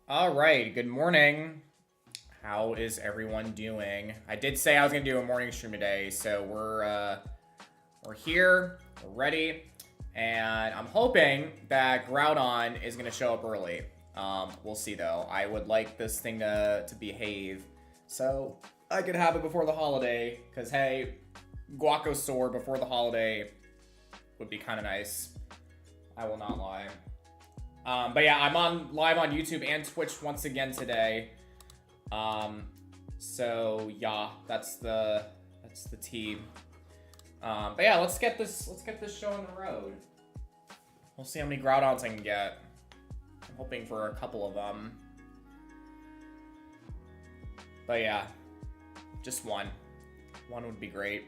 All right, good morning. How is everyone doing? I did say I was gonna do a morning stream today, so we're here, we're ready, and I'm hoping that Groudon is gonna show up early. We'll see though. I would like this thing to behave, so I could have it before the holiday. Cause hey, Guacosaur before the holiday would be kind of nice. I will not lie. But yeah, I'm live on YouTube and Twitch once again today. So yeah, that's the team. But yeah, let's get this show on the road. We'll see how many Groudons I can get. I'm hoping for a couple of them. But yeah, just one. One would be great.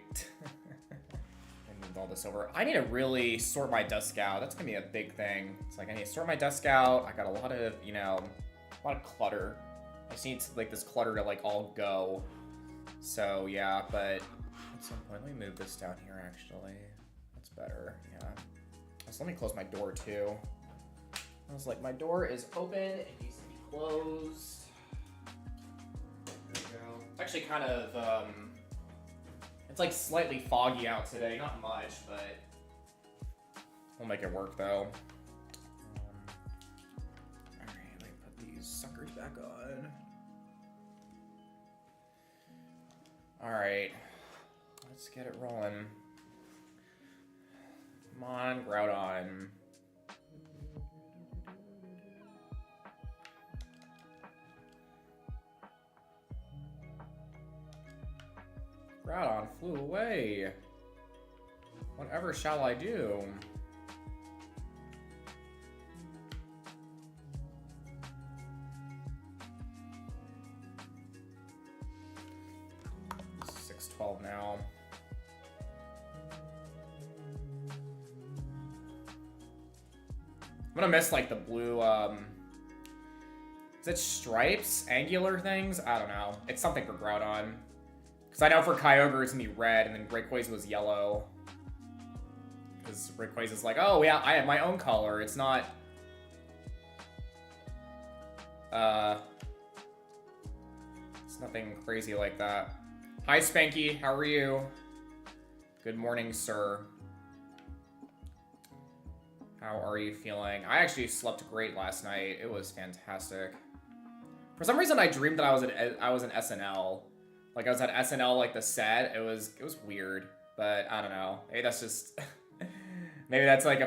All this over. I need to really sort my desk out. That's gonna be a big thing. It's like I need to sort my desk out. I got a lot of, a lot of clutter. I just need like this clutter to like all go. So yeah, but at some point, let me move this down here actually. That's better, yeah. So let me close my door too. I was like, my door is open, it needs to be closed. There we go. It's actually kind of, it's like slightly foggy out today, not much, but we'll make it work though. Alright, let me put these suckers back on. Alright, let's get it rolling. Come on, Groudon. Groudon flew away. Whatever shall I do? It's 6:12 now. I'm gonna miss like the blue, is it stripes? Angular things? I don't know. It's something for Groudon. Because I know for Kyogre it's gonna be red, and then Rayquaza was yellow. Because Rayquaza's like, oh yeah, I have my own color. It's not... It's nothing crazy like that. Hi Spanky, how are you? Good morning, sir. How are you feeling? I actually slept great last night. It was fantastic. For some reason I dreamed that I was in SNL. Like, I was at SNL, like, the set. It was weird. But, I don't know. Maybe that's just... maybe that's, like,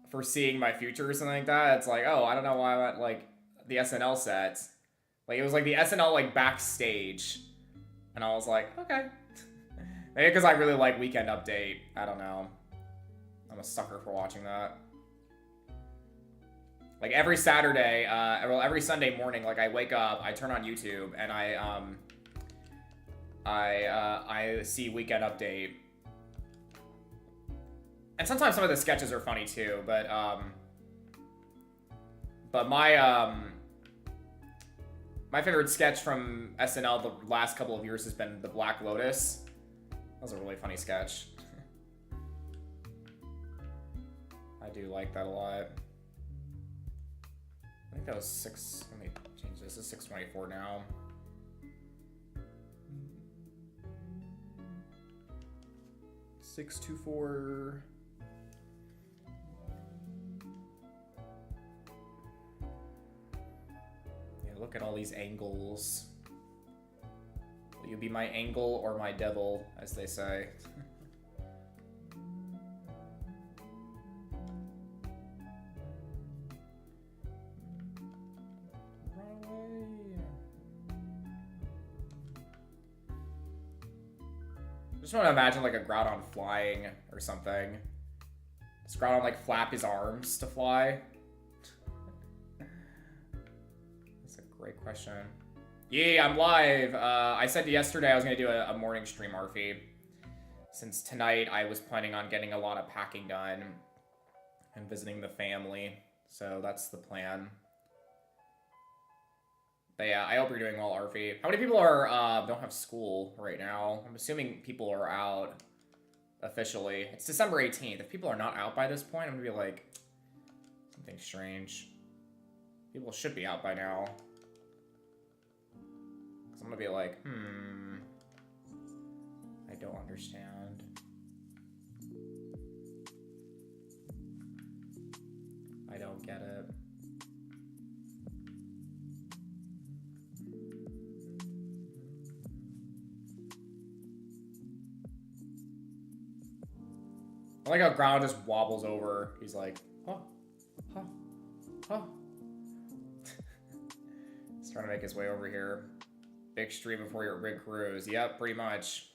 foreseeing my future or something like that. It's like, oh, I don't know why I'm at, like, the SNL set. Like, it was, like, the SNL, like, backstage. And I was like, okay. Maybe because I really like Weekend Update. I don't know. I'm a sucker for watching that. Like every Saturday, well, every Sunday morning, like I wake up, I turn on YouTube, and I see Weekend Update. And sometimes some of the sketches are funny too, but my my favorite sketch from SNL the last couple of years has been the Black Lotus. That was a really funny sketch. I do like that a lot. I think that was 6. Let me change this. It's 6:24 now. $6.24. Yeah, look at all these angles. Will you be my angle or my devil, as they say? I just want to imagine like a Groudon flying or something. Does Groudon like flap his arms to fly? That's a great question. Yeah, I'm live. I said yesterday I was going to do a morning stream, Arfie. Since tonight I was planning on getting a lot of packing done and visiting the family. So that's the plan. But yeah, I hope you're doing well, Arfie. How many people are don't have school right now? I'm assuming people are out officially. It's December 18th. If people are not out by this point, I'm gonna be like, something strange. People should be out by now. Because I'm going to be like, I don't understand. I don't get it. I like how Groudon just wobbles over. He's like, huh, huh, huh. He's trying to make his way over here. Big stream before your big cruise. Yep, pretty much.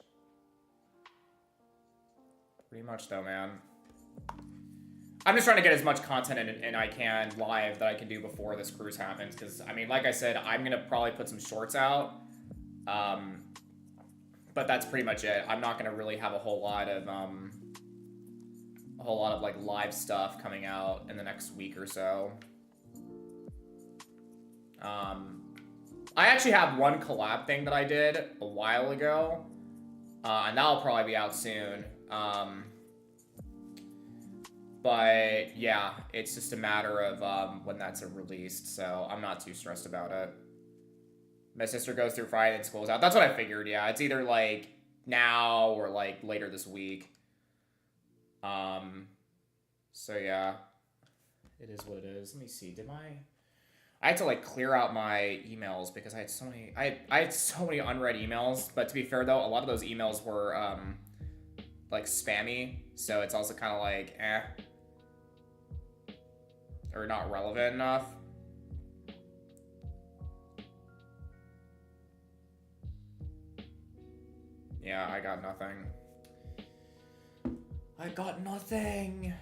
Pretty much though, man. I'm just trying to get as much content in I can live that I can do before this cruise happens. Because, I mean, like I said, I'm going to probably put some shorts out. But that's pretty much it. I'm not going to really have a whole lot of like live stuff coming out in the next week or so. I actually have one collab thing that I did a while ago, and that'll probably be out soon. But yeah, it's just a matter of when that's released, so I'm not too stressed about it. My sister goes through Friday and school's out. That's what I figured, yeah. It's either like now or like later this week. So yeah, it is what it is. Let me see. I had to like clear out my emails because I had so many, I had so many unread emails, but to be fair though, a lot of those emails were, like spammy. So it's also kind of like, or not relevant enough. Yeah, I got nothing. I got nothing.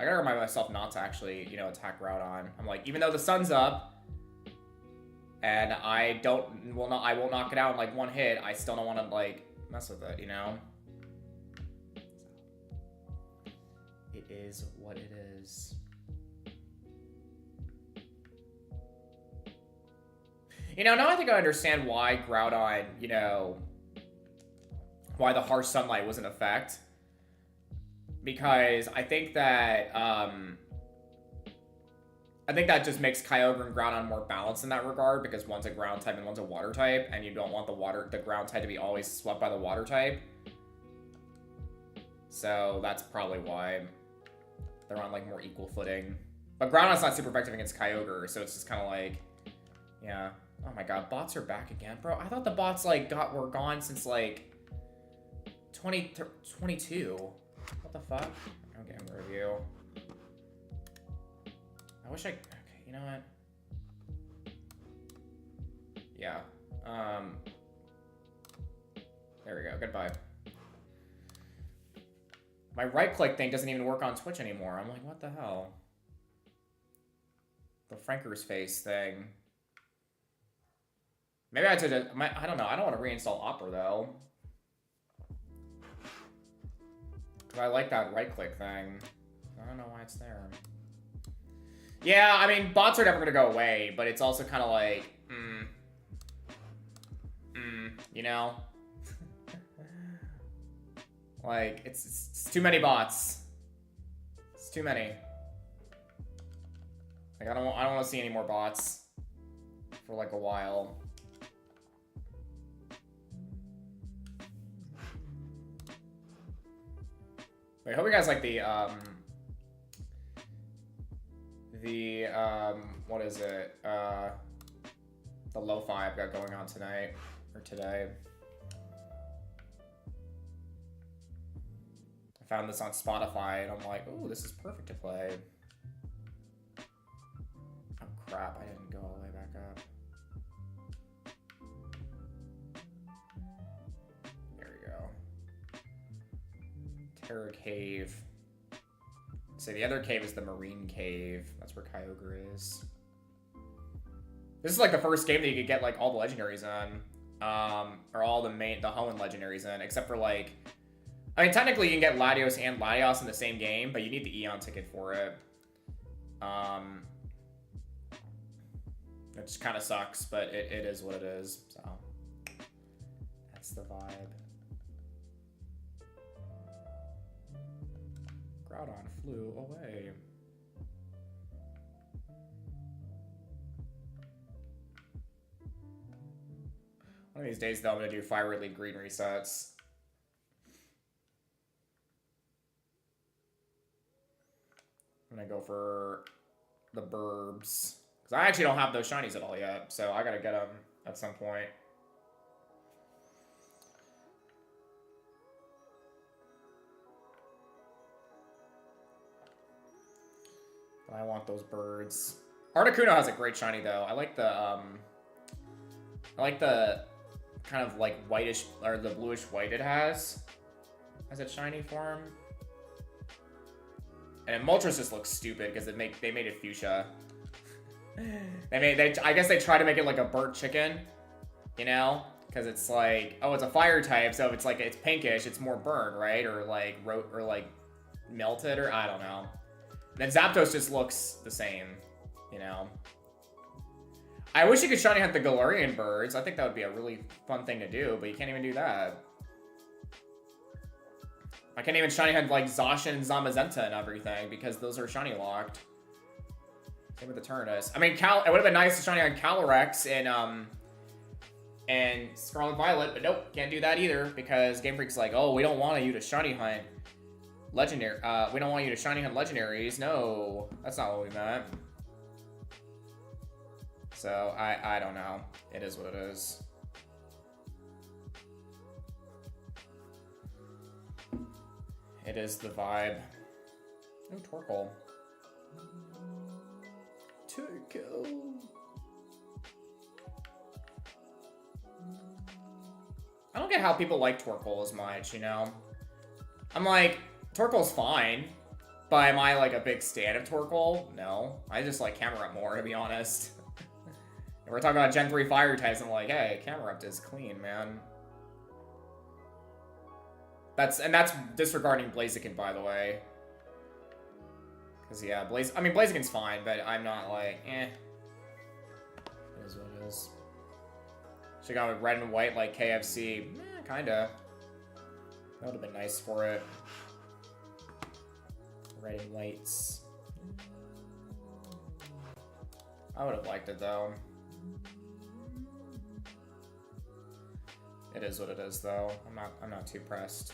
I gotta remind myself not to actually, you know, attack Groudon. I'm like, even though the sun's up, and I won't knock it out in like one hit, I still don't want to like mess with it, you know? It is what it is. You know, now I think I understand why Groudon, you know, why the harsh sunlight was in effect. Because I think that just makes Kyogre and Groudon more balanced in that regard, because one's a ground type and one's a water type, and you don't want the ground type to be always swept by the water type. So that's probably why they're on like more equal footing. But Groudon's not super effective against Kyogre, so it's just kind of like, yeah. Oh my god, bots are back again, bro. I thought the bots like were gone since like 2022. What the fuck? I'm getting a review. I wish okay, you know what? Yeah. There we go. Goodbye. My right click thing doesn't even work on Twitch anymore. I'm like, what the hell? The Franker's face thing. Maybe I did it. I don't know. I don't want to reinstall Opera though. Cause I like that right click thing. I don't know why it's there. Yeah, I mean, bots are never gonna go away, but it's also kind of like, you know? Like, it's too many bots. It's too many. Like, I don't want to see any more bots for like a while. Wait, I hope you guys like what is it? The lo-fi I've got going on tonight, or today. I found this on Spotify, and I'm like, ooh, this is perfect to play. Oh crap, I didn't go all the way back up. There we go. Terra Cave. So the other cave is the Marine Cave. That's where Kyogre is. This is like the first game that you could get like all the legendaries in. Or all the Hoenn legendaries in, except for like, I mean, technically you can get Latios and Latios in the same game, but you need the Eon ticket for it. It just kind of sucks, but it is what it is, so. That's the vibe. Groudon flew away. One of these days, though, I'm gonna do Fire Red League green resets. I'm gonna go for the Burbs. Because I actually don't have those shinies at all yet, so I gotta get them at some point. But I want those birds. Articuno has a great shiny, though. I like the kind of like whitish, or the bluish white it has as its shiny form. And Moltres just looks stupid because they made it fuchsia. I guess they try to make it like a burnt chicken, you know? Because it's like, oh, it's a fire type, so if it's like it's pinkish, it's more burnt, right? Or like melted, or I don't know. And then Zapdos just looks the same, you know? I wish you could shiny hunt the Galarian birds. I think that would be a really fun thing to do, but you can't even do that. I can't even shiny hunt like Zacian and Zamazenta and everything because those are shiny locked. Same with the Tyrannus. I mean, it would have been nice to shiny on Calyrex and Scarlet Violet, but nope, can't do that either because Game Freak's like, oh, we don't want you to shiny hunt legendary. We don't want you to shiny hunt legendaries. No, that's not what we meant. So I don't know. It is what it is. It is the vibe. Oh, Torkoal. Torkoal. I don't get how people like Torkoal as much, you know? I'm like, Torkoal's fine, but am I like a big stan of Torkoal? No. I just like Camerupt more, to be honest. And we're talking about Gen 3 fire types, I'm like, hey, Camerupt is clean, man. That's disregarding Blaziken, by the way. Because, yeah, Blaziken's fine, but I'm not like, eh. It is what it is. Should've gone with red and white like KFC. Kinda. That would've been nice for it. Red and whites. I would've liked it, though. It is what it is, though. I'm not too pressed.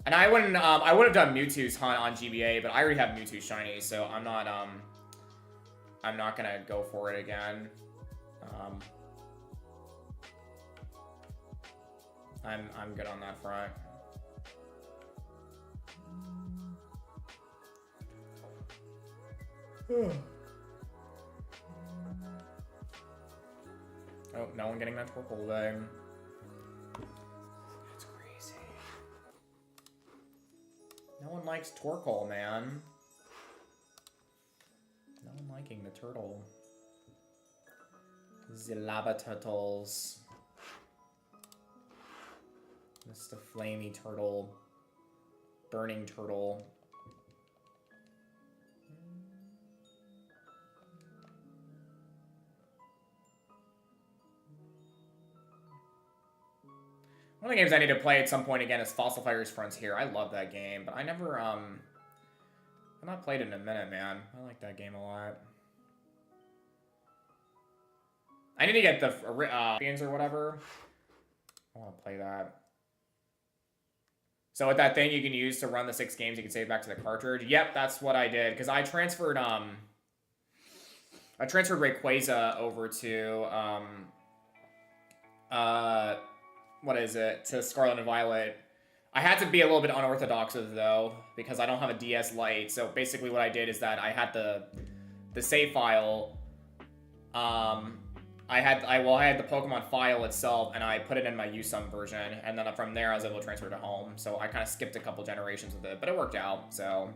And I would have done Mewtwo's hunt on GBA, but I already have Mewtwo shiny, so I'm not gonna go for it again. I'm good on that front. Oh, no one getting that Torkoal today. That's crazy. No one likes Torkoal, man. No one liking the turtle. The lava turtles. This is the flamey turtle. Burning turtle. One of the games I need to play at some point again is Fossil Fighters Frontier. I love that game, but I never, I've not played it in a minute, man. I like that game a lot. I need to get the games or whatever. I want to play that. So with that thing you can use to run the 6 games, you can save back to the cartridge. Yep, that's what I did. Because I transferred Rayquaza over to, what is it, to Scarlet and Violet. I had to be a little bit unorthodox with it, though, because I don't have a DS Lite. So basically what I did is that I had the save file. I had the Pokemon file itself, and I put it in my USUM version, and then from there I was able to transfer it to home. So I kind of skipped a couple generations with it, but it worked out. So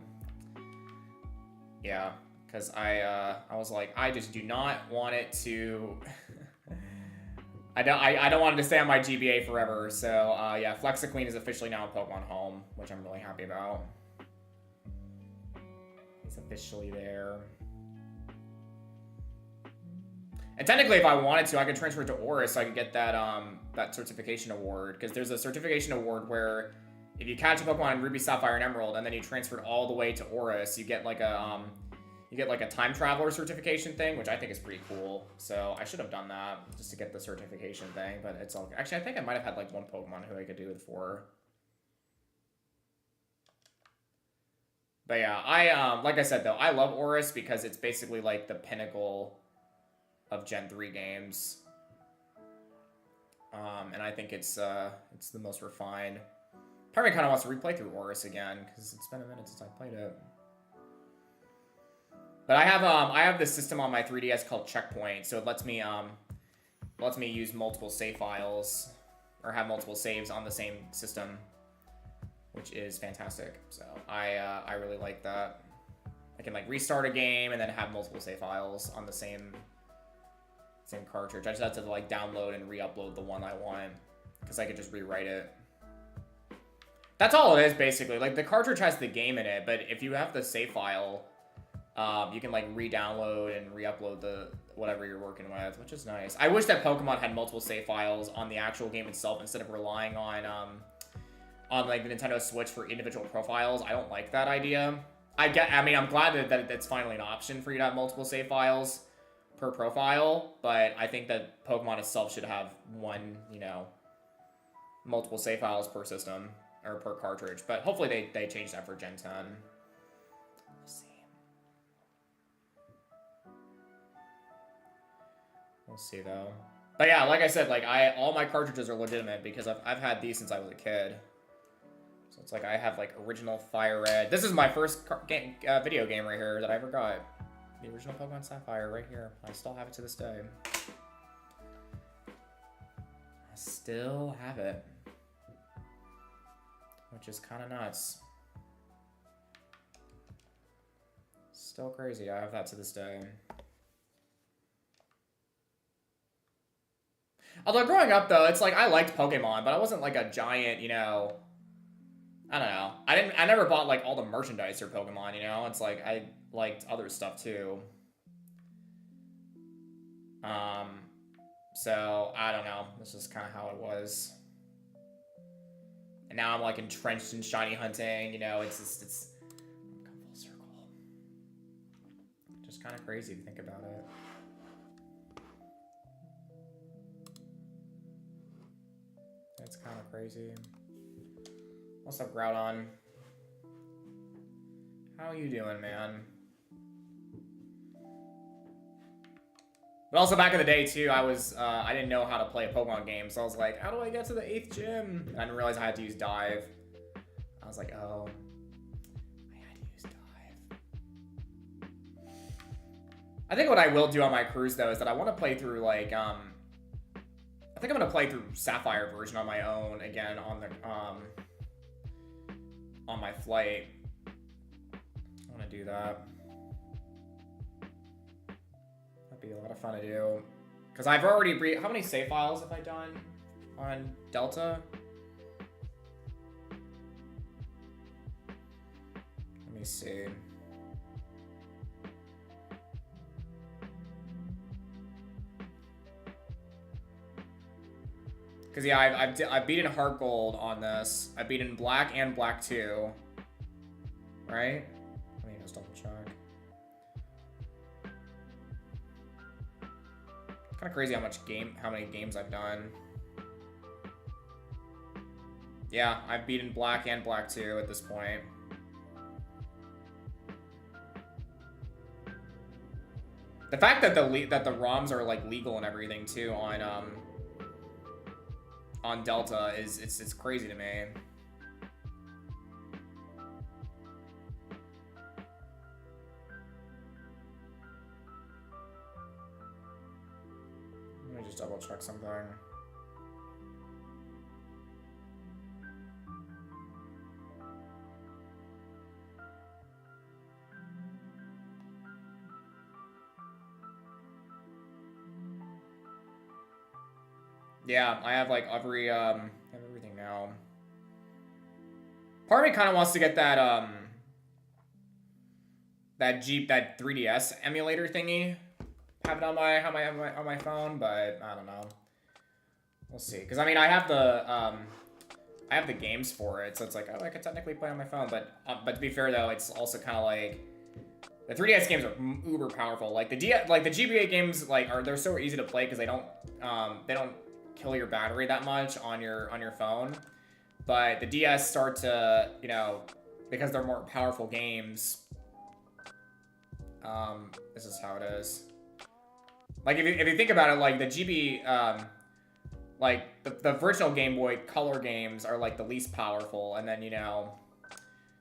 yeah, because I was like, I just do not want it to. I don't want it to stay on my GBA forever, so yeah, Flexiqueen is officially now in Pokemon Home, which I'm really happy about. He's officially there. And technically, if I wanted to, I could transfer it to Oris so I could get that that certification award, because there's a certification award where if you catch a Pokemon in Ruby, Sapphire, and Emerald, and then you transfer it all the way to Oris, you get like a You get like a time traveler certification thing, which I think is pretty cool. So I should have done that just to get the certification thing, but it's all... Actually, I think I might have had like one Pokemon who I could do it for. But yeah, like I said though, I love Oris because it's basically like the pinnacle of Gen 3 games. And I think it's the most refined. Part of me kind of wants to replay through Oris again, because it's been a minute since I played it. But I have this system on my 3DS called Checkpoint, so it lets me use multiple save files, or have multiple saves on the same system, which is fantastic. So I really like that. I can like restart a game and then have multiple save files on the same cartridge. I just have to like download and re-upload the one I want, because I could just rewrite it. That's all it is basically. Like the cartridge has the game in it, but if you have the save file, you can like re-download and re-upload the whatever you're working with, which is nice. I wish that Pokemon had multiple save files on the actual game itself instead of relying on like the Nintendo Switch for individual profiles. I don't like that idea. I mean, I'm glad that it's finally an option for you to have multiple save files per profile, but I think that Pokemon itself should have one, you know, multiple save files per system or per cartridge. But hopefully they change that for Gen 10. We'll see though. But yeah, like I said, like all my cartridges are legitimate because I've had these since I was a kid. So it's like I have like original Fire Red. This is my first video game right here that I ever got. The original Pokemon Sapphire right here. I still have it to this day. I still have it. Which is kind of nuts. Still crazy. I have that to this day. Although growing up though, it's like I liked Pokemon, but I wasn't like a giant, you know, I don't know. I never bought like all the merchandise for Pokemon, you know? It's like I liked other stuff too. So I don't know. This is kind of how it was. And now I'm like entrenched in shiny hunting, you know, it's come full circle. Just kind of crazy to think about it. It's kind of crazy. What's up, Groudon? How you doing, man? But also back in the day too, I didn't know how to play a Pokemon game, so I was like, how do I get to the 8th gym? And I didn't realize I had to use Dive. I was like, oh, I had to use Dive. I think what I will do on my cruise though is that I want to play through like I think I'm gonna play through Sapphire version on my own again on the on my flight. I want to do that. That'd be a lot of fun to do. Because I've already how many save files have I done on Delta? Let me see. Because yeah, I've beaten Heart Gold on this. I've beaten Black and Black 2. Right? Let me just double check. Kind of crazy how many games I've done. Yeah, I've beaten Black and Black 2 at this point. The fact that the ROMs are like legal and everything too on Delta it's crazy to me. Let me just double check something. Yeah, I have like every I have everything now. Part of me kind of wants to get that that 3DS emulator thingy, have it on my phone, but I don't know. We'll see. Because I mean, I have the games for it, so it's like, oh, I could technically play on my phone, but to be fair though, it's also kind of like The 3DS games are uber powerful. Like the GBA games, they're so easy to play because they don't kill your battery that much on your phone. But the DS start to, you know, because they're more powerful games. This is how it is. Like if you think about it, like the the original Game Boy Color games are like the least powerful, and then, you know,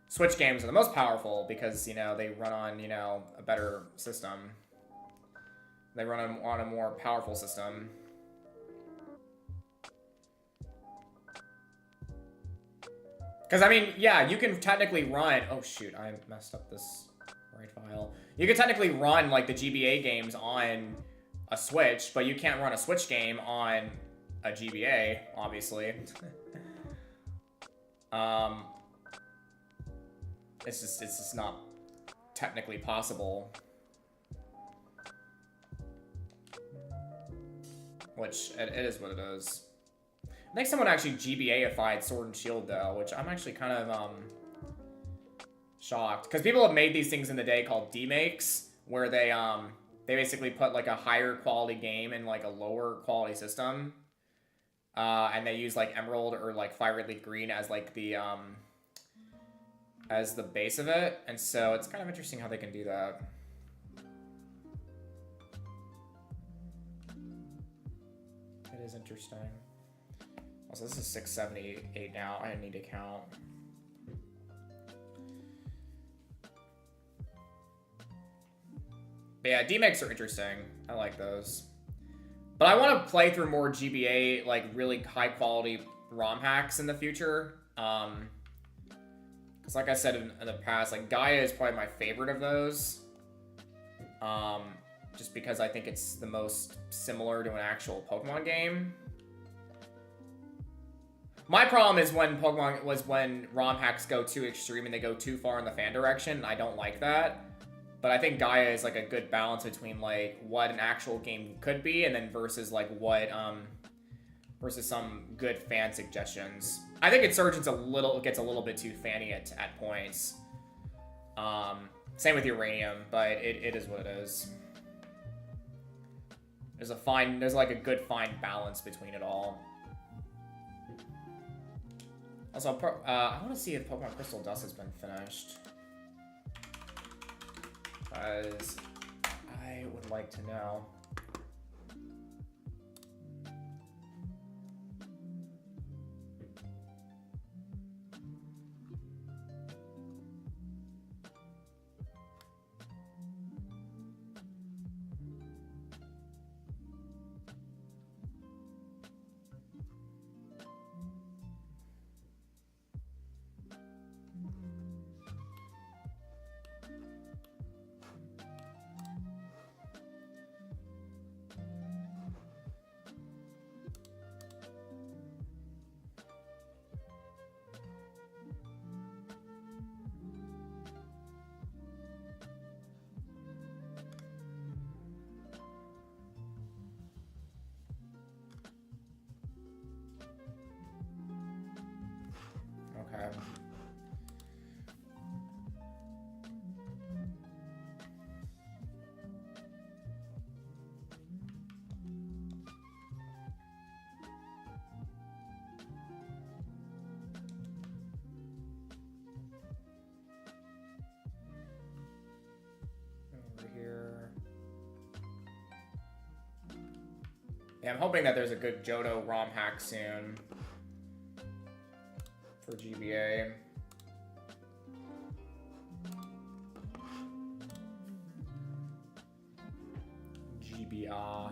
Switch games are the most powerful because, you know, they run on, you know, a better system. They run on a more powerful system. Because, I mean, yeah, you can technically run... Oh, shoot, I messed up this right file. You can technically run, like, the GBA games on a Switch, but you can't run a Switch game on a GBA, obviously. It's just not technically possible. Which, it is what it is. I think someone actually GBA-ified Sword and Shield, though, which I'm actually kind of, shocked. Because people have made these things in the day called demakes, where they basically put, like, a higher quality game in, like, a lower quality system. And they use, like, Emerald or, like, Fire Leaf Green as, like, the, as the base of it. And so it's kind of interesting how they can do that. It is interesting. Also, this is 678 now. I need to count. But yeah, demakes are interesting. I like those. But I want to play through more GBA, like, really high-quality ROM hacks in the future. Because like I said in the past, like, Gaia is probably my favorite of those. Just because I think it's the most similar to an actual Pokemon game. My problem is when ROM hacks go too extreme and they go too far in the fan direction. I don't like that. But I think Gaia is, like, a good balance between, like, what an actual game could be and then versus, like, what, versus some good fan suggestions. I think Insurgent's gets a little bit too fanny at points. Same with Uranium, but it is what it is. There's like a good fine balance between it all. Also, I want to see if Pokemon Crystal Dust has been finished. Because I would like to know. Okay. Over here. Yeah, I'm hoping that there's a good Johto ROM hack soon for GBA. GBA.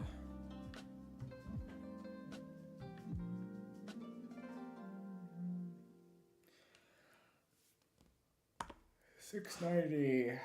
$6.90.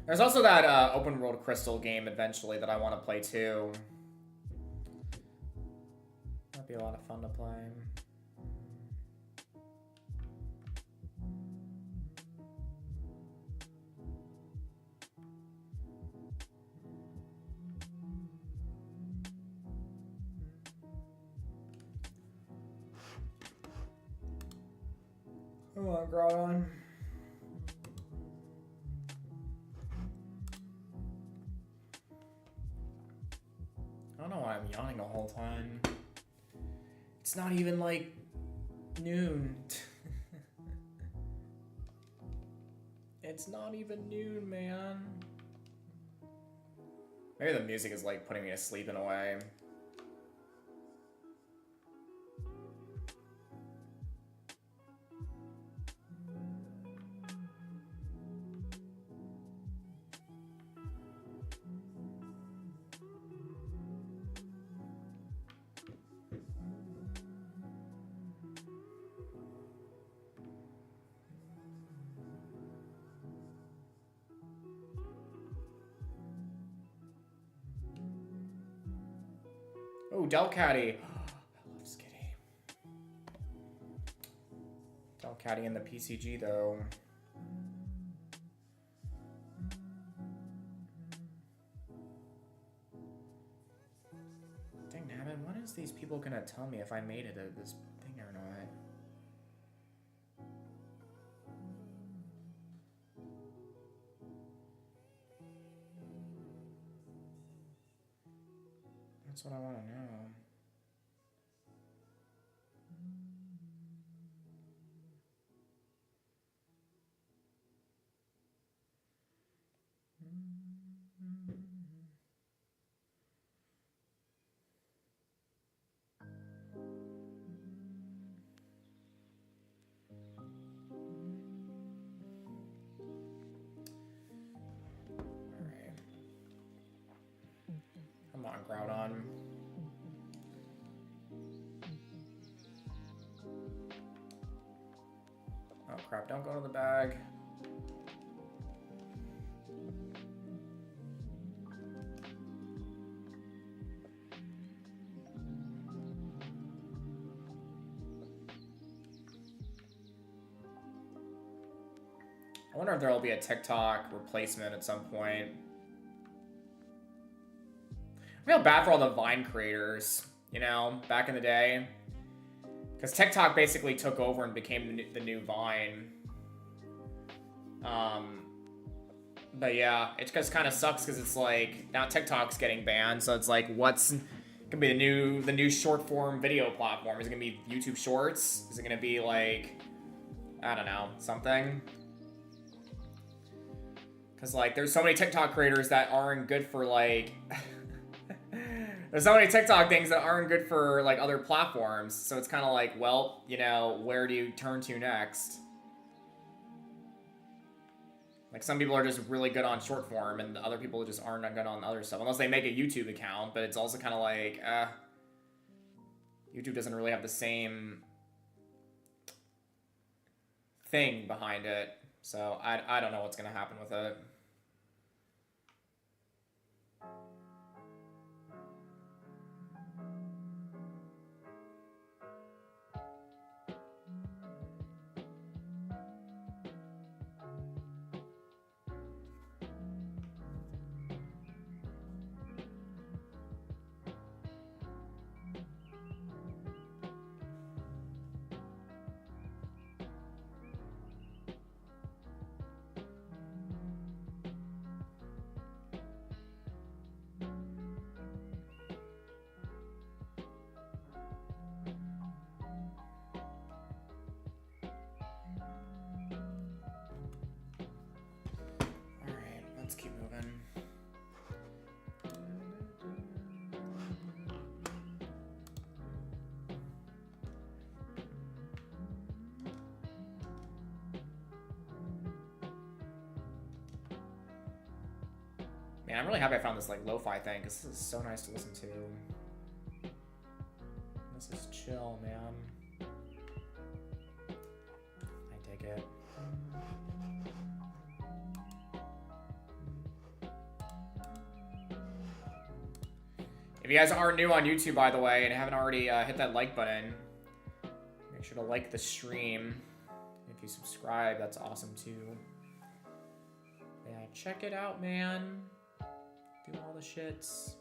There's also that open world Crystal game eventually that I want to play too. That'd be a lot of fun to play. Come on, Groudon. I don't know why I'm yawning the whole time. It's not even like noon. It's not even noon, man. Maybe the music is like putting me to sleep in a way. Oh, Delcatty. I love Skitty. Delcatty in the PCG, though. Dang nabbit, when is these people gonna tell me if I made it at this thing or not? That's what I want to know. Alright. Come on, Groudon. Oh crap, don't go to the bag. I wonder if there will be a TikTok replacement at some point. I feel bad for all the Vine creators, you know, back in the day. Because TikTok basically took over and became the new Vine. But yeah, it just kind of sucks because it's like, now TikTok's getting banned, so it's like, what's gonna be the new short form video platform? Is it gonna be YouTube Shorts? Is it gonna be like, I don't know, something? Because like, there's so many TikTok creators that aren't good for like... There's so many TikTok things that aren't good for like other platforms, so it's kind of like, well, you know, where do you turn to next? Like, some people are just really good on short form, and other people just aren't good on other stuff, unless they make a YouTube account. But it's also kind of like, YouTube doesn't really have the same thing behind it, so I don't know what's gonna happen with it. Let's keep moving. Man, I'm really happy I found this like lo-fi thing, because this is so nice to listen to. This is chill, man. I dig it. If you guys are new on YouTube, by the way, and haven't already hit that like button, make sure to like the stream. If you subscribe, that's awesome too. Yeah, check it out, man. Do all the shits.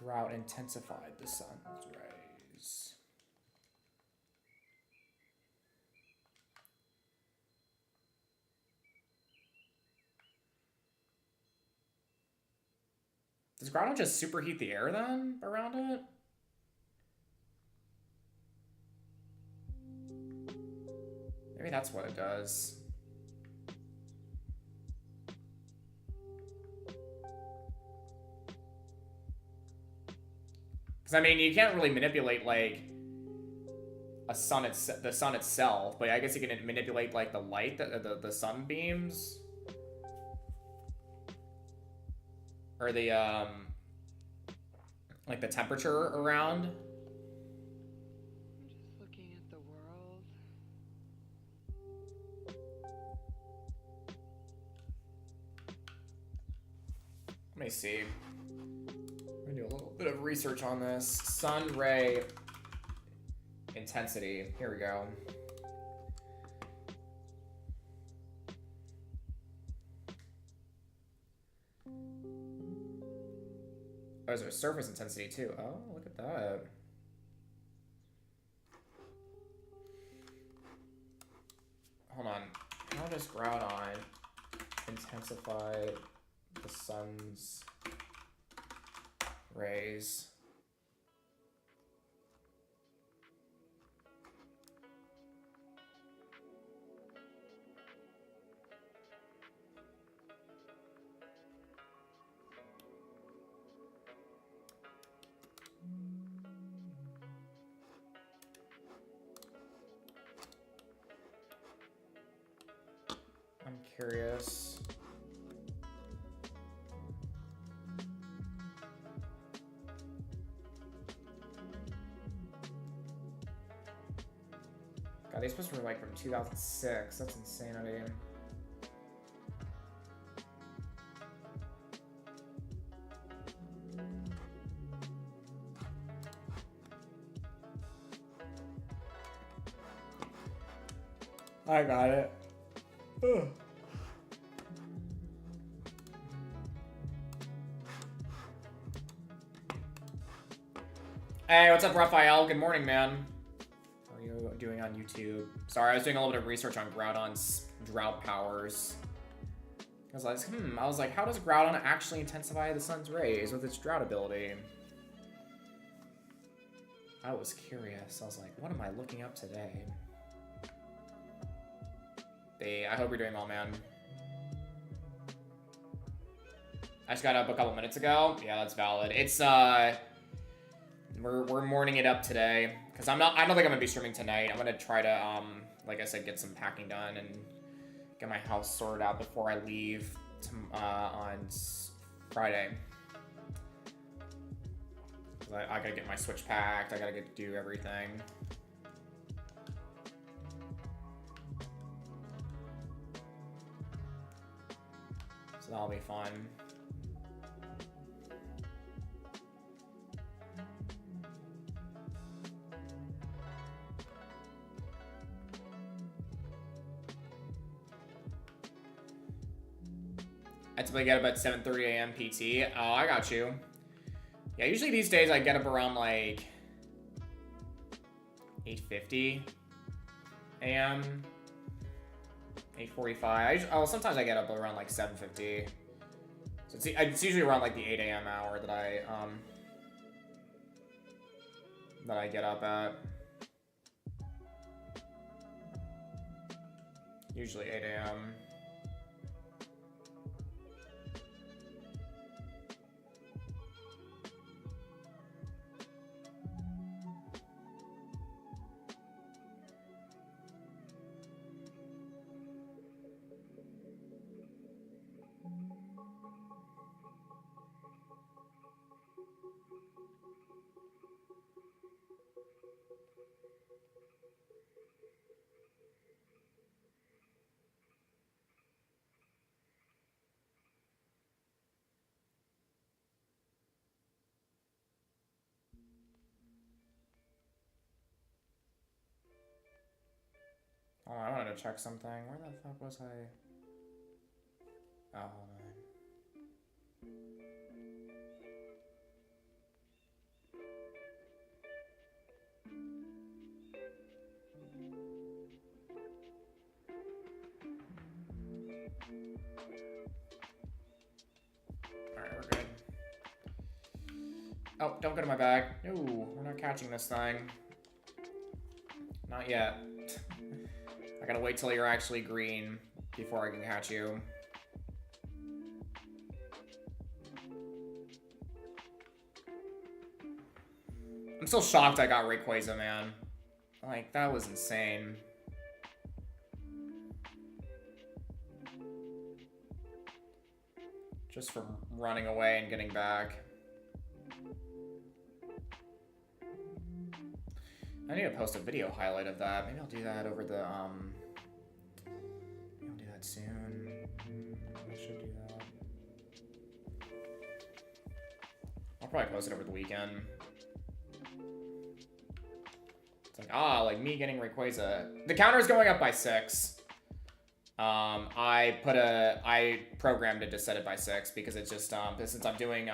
Drought intensified the sun's rays. Does Groudon just superheat the air then around it? Maybe that's what it does. Because I mean, you can't really manipulate like the sun itself, but I guess you can manipulate like the light, the sunbeams. Or the, like the temperature around. I'm just looking at the world. Let me see. I'm gonna do a little bit of research on this. Sun ray intensity. Here we go. Oh, there's a surface intensity too. Oh, look at that. Hold on. How does Groudon intensify the sun's rays? I'm curious. God, these supposed to be like from 2006. That's insanity. I got it. Ugh. Hey, what's up, Raphael? Good morning, man. How are you doing on YouTube? Sorry, I was doing a little bit of research on Groudon's drought powers. I was like, how does Groudon actually intensify the sun's rays with its drought ability? I was curious. I was like, what am I looking up today? I hope you're doing well, man. I just got up a couple minutes ago. Yeah, that's valid. It's we're morning it up today because I don't think I'm gonna be streaming tonight. I'm gonna try to like I said, get some packing done and get my house sorted out before I leave on Friday. I gotta get my Switch packed. I gotta do everything. So that'll be fun. I typically get up at 7:30 a.m. PT. Oh, I got you. Yeah, usually these days I get up around like 8:50 a.m. 8:45. Sometimes I get up around like 7:50. So it's usually around like the 8 a.m. hour that I get up at. Usually 8 a.m. Oh, I wanted to check something. Where the fuck was I? Oh, hold on. Alright, we're good. Oh, don't go to my bag. No, we're not catching this thing. Not yet. I gotta wait till you're actually green before I can catch you. I'm still shocked I got Rayquaza, man. Like, that was insane. Just from running away and getting back. I need to post a video highlight of that. Maybe I'll do that over the, maybe I'll do that soon. I should do that. I'll probably post it over the weekend. It's like, like me getting Rayquaza. The counter is going up by 6. I programmed it to set it by 6 because it's just, since I'm doing,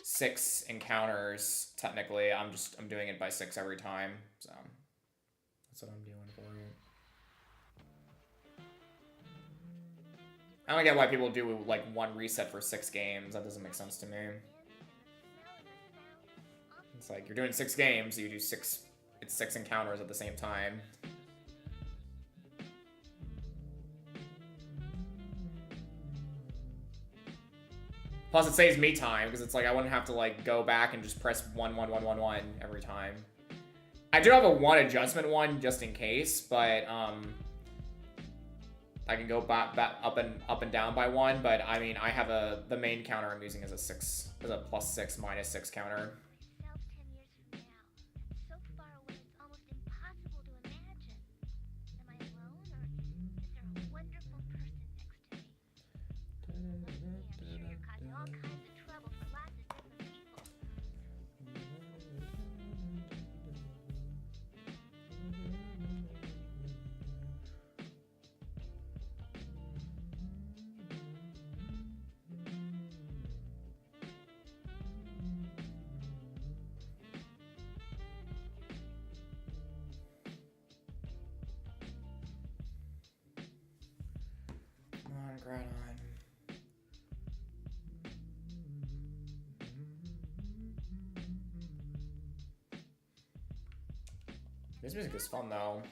6 encounters, technically, I'm doing it by 6 every time, so that's what I'm doing for it. I don't get why people do, like, 1 reset for 6 games. That doesn't make sense to me. It's like, you're doing 6 games, you do 6 encounters at the same time. Plus, it saves me time, because it's like I wouldn't have to, like, go back and just press 1 every time. I do have a 1 adjustment one, just in case, but, I can go back up and down by 1, but, I mean, I have the main counter I'm using is a +6, -6 counter. Groudon. This music is fun though.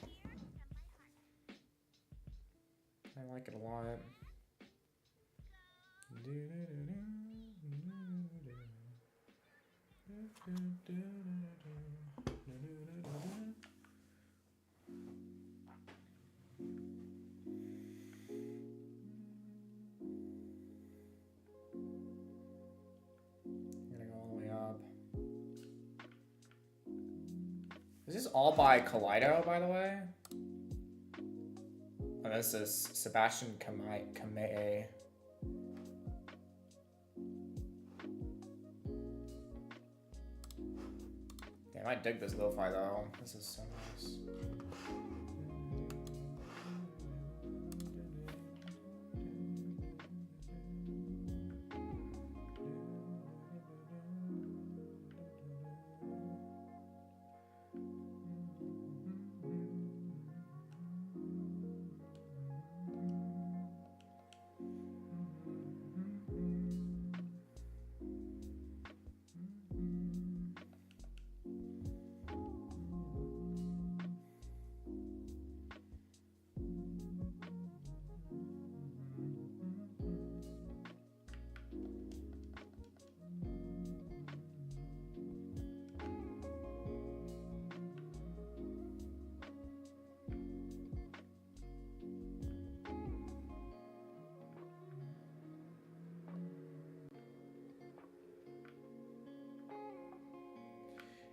I like it a lot. Is this all by Kaleido, by the way? Oh, this is Sebastian Kamei. Damn, I dig this lo-fi though. This is so nice.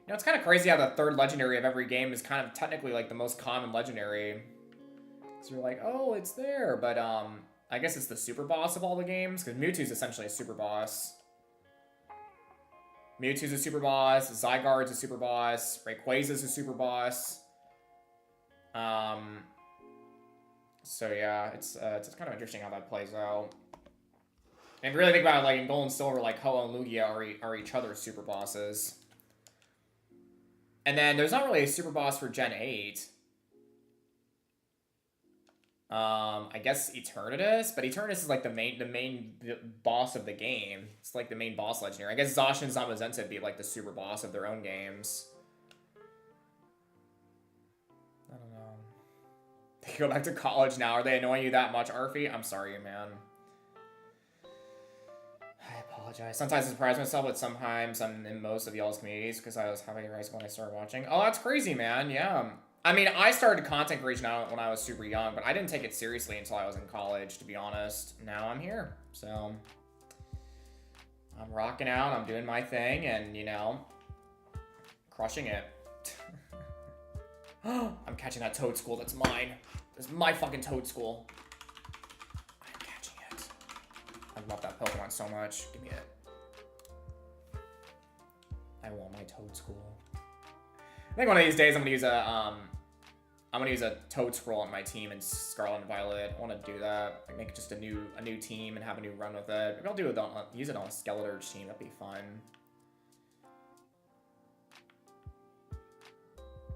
You know, it's kind of crazy how the 3rd legendary of every game is kind of technically like the most common legendary. So you're like, oh, it's there, but I guess it's the super boss of all the games, because Mewtwo's essentially a super boss. Mewtwo's a super boss, Zygarde's a super boss, Rayquaza's a super boss. So yeah, it's kind of interesting how that plays out. And really think about it, like in Gold and Silver, like Ho and Lugia are each other's super bosses. And then there's not really a super boss for Gen 8. I guess Eternatus, but Eternatus is like the main boss of the game. It's like the main boss legendary. I guess Zacian and Zamazenta would be like the super boss of their own games. I don't know. They go back to college now. Are they annoying you that much, Arfie? I'm sorry, man. I apologize. Sometimes I surprise myself, but sometimes I'm in most of y'all's communities because I was having a high school when I started watching. Oh, that's crazy, man. Yeah. I mean, I started content creation out when I was super young, but I didn't take it seriously until I was in college, to be honest. Now I'm here, so I'm rocking out, I'm doing my thing, and, you know, crushing it. I'm catching that Toad School, that's mine. That's my fucking Toad School. I'm catching it. I love that Pokemon so much. Give me it. I want my Toad School. I think one of these days I'm gonna use a Toad Scroll on my team in Scarlet and Violet. I want to do that. Like make it just a new team and have a new run with it. Maybe I'll do it use it on a Skeletor's team. That'd be fun.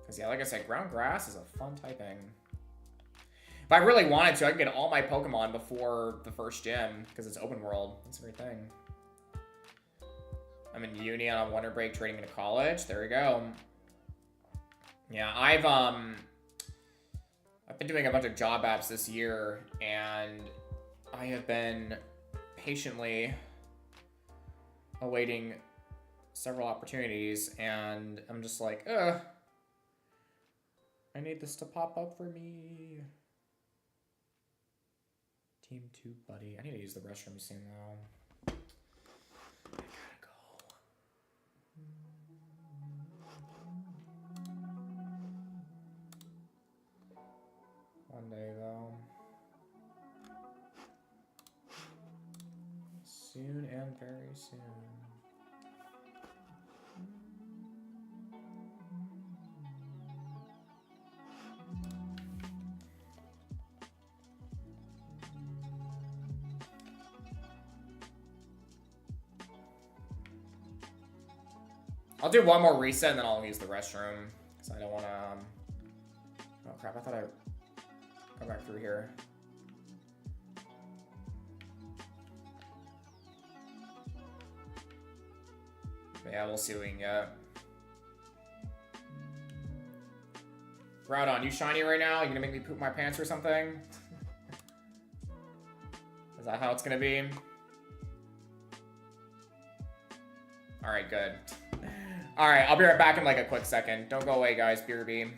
Cause yeah, like I said, Ground Grass is a fun typing. If I really wanted to, I could get all my Pokemon before the first gym because it's open world. That's a great thing. I'm in uni on a winter break, trading into college. There we go. Yeah, I've been doing a bunch of job apps this year, and I have been patiently awaiting several opportunities, and I'm just like, ugh. I need this to pop up for me. Team 2, buddy. I need to use the restroom soon, though. I gotta go. One day, though. Soon and very soon. I'll do one more reset and then I'll use the restroom. Because I don't want to... Oh crap, I thought I'd go back through here. But yeah, we'll see what we can get. Groudon, you shiny right now? You gonna make me poop my pants or something? Is that how it's gonna be? Alright, good. Alright, I'll be right back in like a quick second. Don't go away, guys. BRB.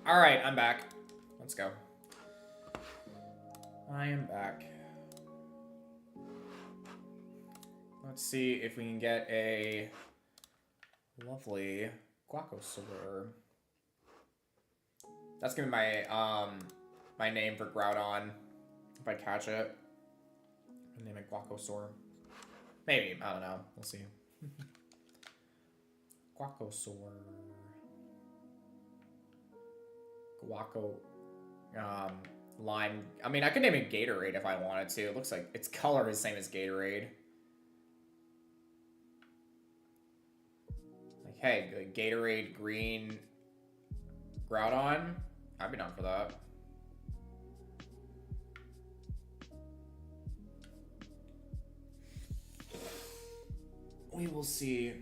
All right, I'm back. Let's go. I am back. Let's see if we can get a lovely Guacosaur. That's gonna be my my name for Groudon if I catch it. I'll name it Guacosaur. Maybe, I don't know. We'll see. Guacosaur. Guaco. Lime. I mean, I could name it Gatorade if I wanted to. It looks like its color is the same as Gatorade. Like, hey, like Gatorade green Groudon. I'd be down for that. We will see.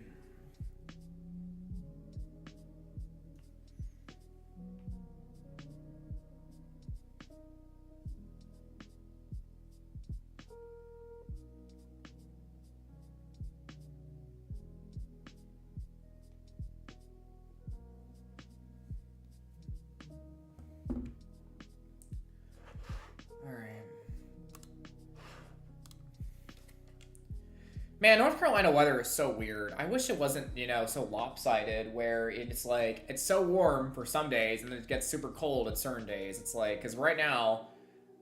Man, North Carolina weather is so weird. I wish it wasn't, you know, so lopsided where it's like, it's so warm for some days and then it gets super cold at certain days. It's like, because right now,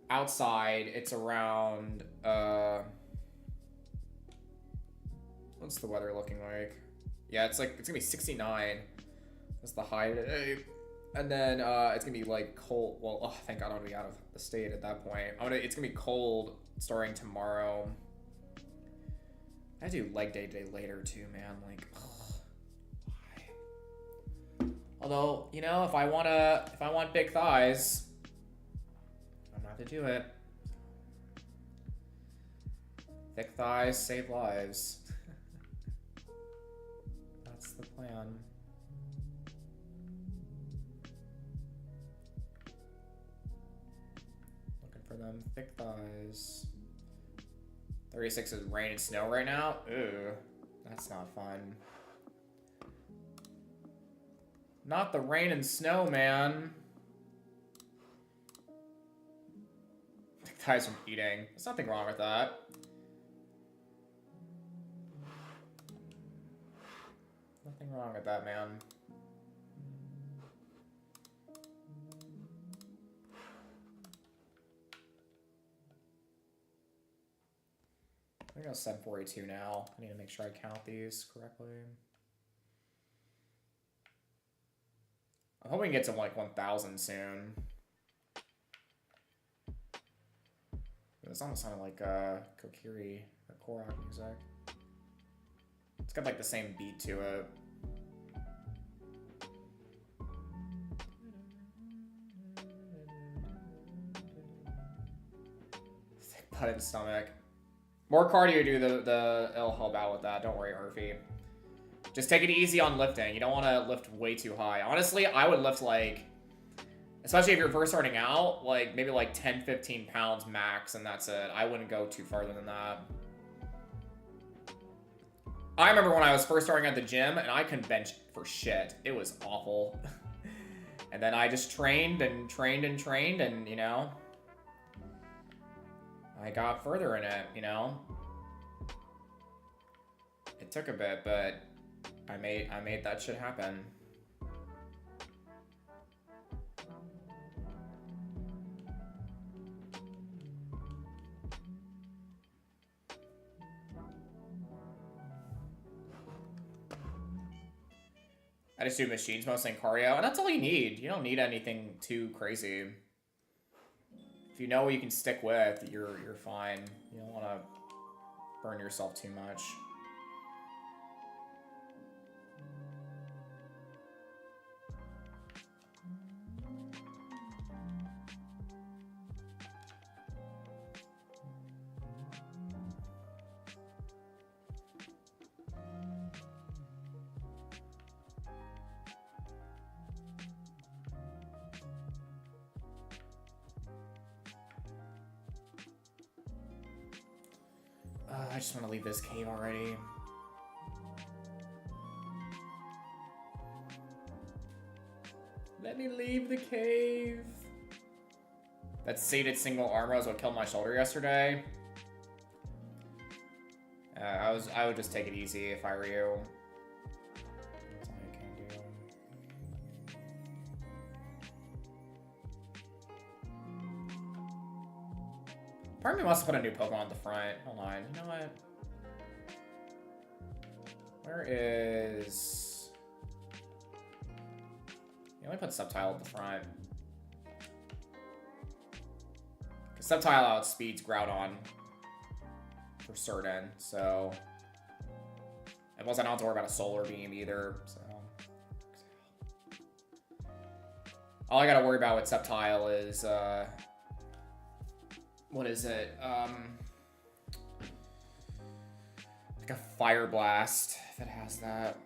outside, it's around, what's the weather looking like? Yeah, it's like, it's gonna be 69. That's the high today. And then it's gonna be like cold. Well, oh, thank God I'm gonna be out of the state at that point. It's gonna be cold starting tomorrow. I do leg day later too, man. Like, ugh, why? Although, you know, if I want big thighs, I'm gonna have to do it. Thick thighs save lives. That's the plan. Looking for them thick thighs. 36 is rain and snow right now. Ooh, that's not fun. Not the rain and snow, man. Thick thighs from eating. There's nothing wrong with that. Nothing wrong with that, man. I think I'll send 482 now. I need to make sure I count these correctly. I'm hoping to get to like 1,000 soon. This almost sounded like Kokiri, Korok music. It's got like the same beat to it. Thick butt and stomach. More cardio, do it'll help out with that. Don't worry, Murphy. Just take it easy on lifting. You don't want to lift way too high. Honestly, I would lift like, especially if you're first starting out, like maybe like 10, 15 pounds max, and that's it. I wouldn't go too farther than that. I remember when I was first starting at the gym, and I couldn't bench for shit. It was awful. And then I just trained and trained and trained, and you know, I got further in it, you know? It took a bit, but I made that shit happen. I just do machines mostly in cardio, and that's all you need. You don't need anything too crazy. If you know what you can stick with, you're fine. You don't want to burn yourself too much. I just want to leave this cave already. Let me leave the cave. That sated single armor was what killed my shoulder yesterday. I would just take it easy if I were you. That's all I can do. Part of me wants to put a new Pokemon at the front. Hold on. You know what? Where is... Yeah, let me put Subtile at the front. Because Subtile outspeeds Groudon. For certain, so... And plus I don't have to worry about a Solar Beam either, so... All I gotta worry about with Subtile is, what is it? Like a Fire Blast, if it has that.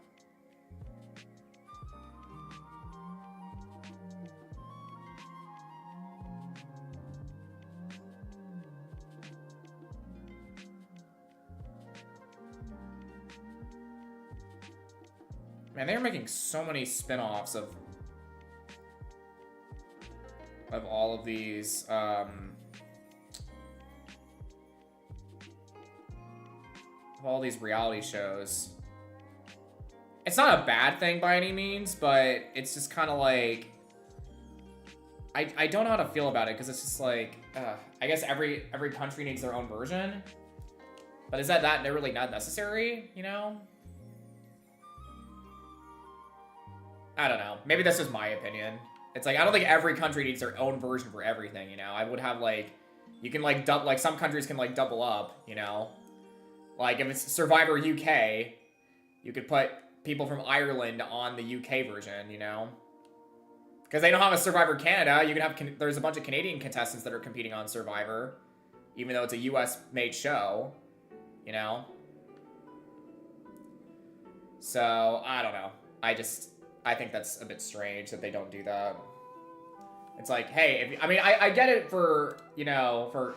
Man, they're making so many spin-offs of all of these, of all these reality shows. It's not a bad thing by any means, but it's just kind of like... I don't know how to feel about it, because it's just like... I guess every country needs their own version. But is that really not necessary, you know? I don't know. Maybe that's just my opinion. It's like, I don't think every country needs their own version for everything, you know? I would have, like... You can, like, some countries can, like, double up, you know? Like, if it's Survivor UK, you could put people from Ireland on the UK version, you know? Because they don't have a Survivor Canada. You can have... There's a bunch of Canadian contestants that are competing on Survivor, even though it's a US-made show, you know? So, I don't know. I think that's a bit strange that they don't do that. It's like, hey, I get it for, you know, for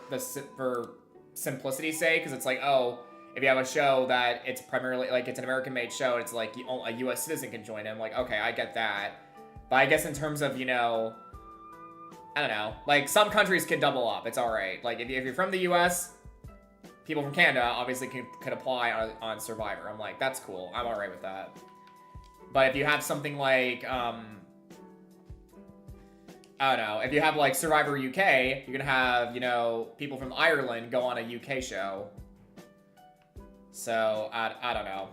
simplicity's sake, because it's like, oh, if you have a show that it's primarily, like, it's an American-made show, it's like a U.S. citizen can join in. Like, okay, I get that. But I guess in terms of, you know, I don't know, like, some countries can double up. It's all right. Like, if you're from the U.S., people from Canada obviously could apply on Survivor. I'm like, that's cool. I'm all right with that. But if you have something like, I don't know, if you have, like, Survivor UK, you're gonna have, you know, people from Ireland go on a UK show. So, I don't know.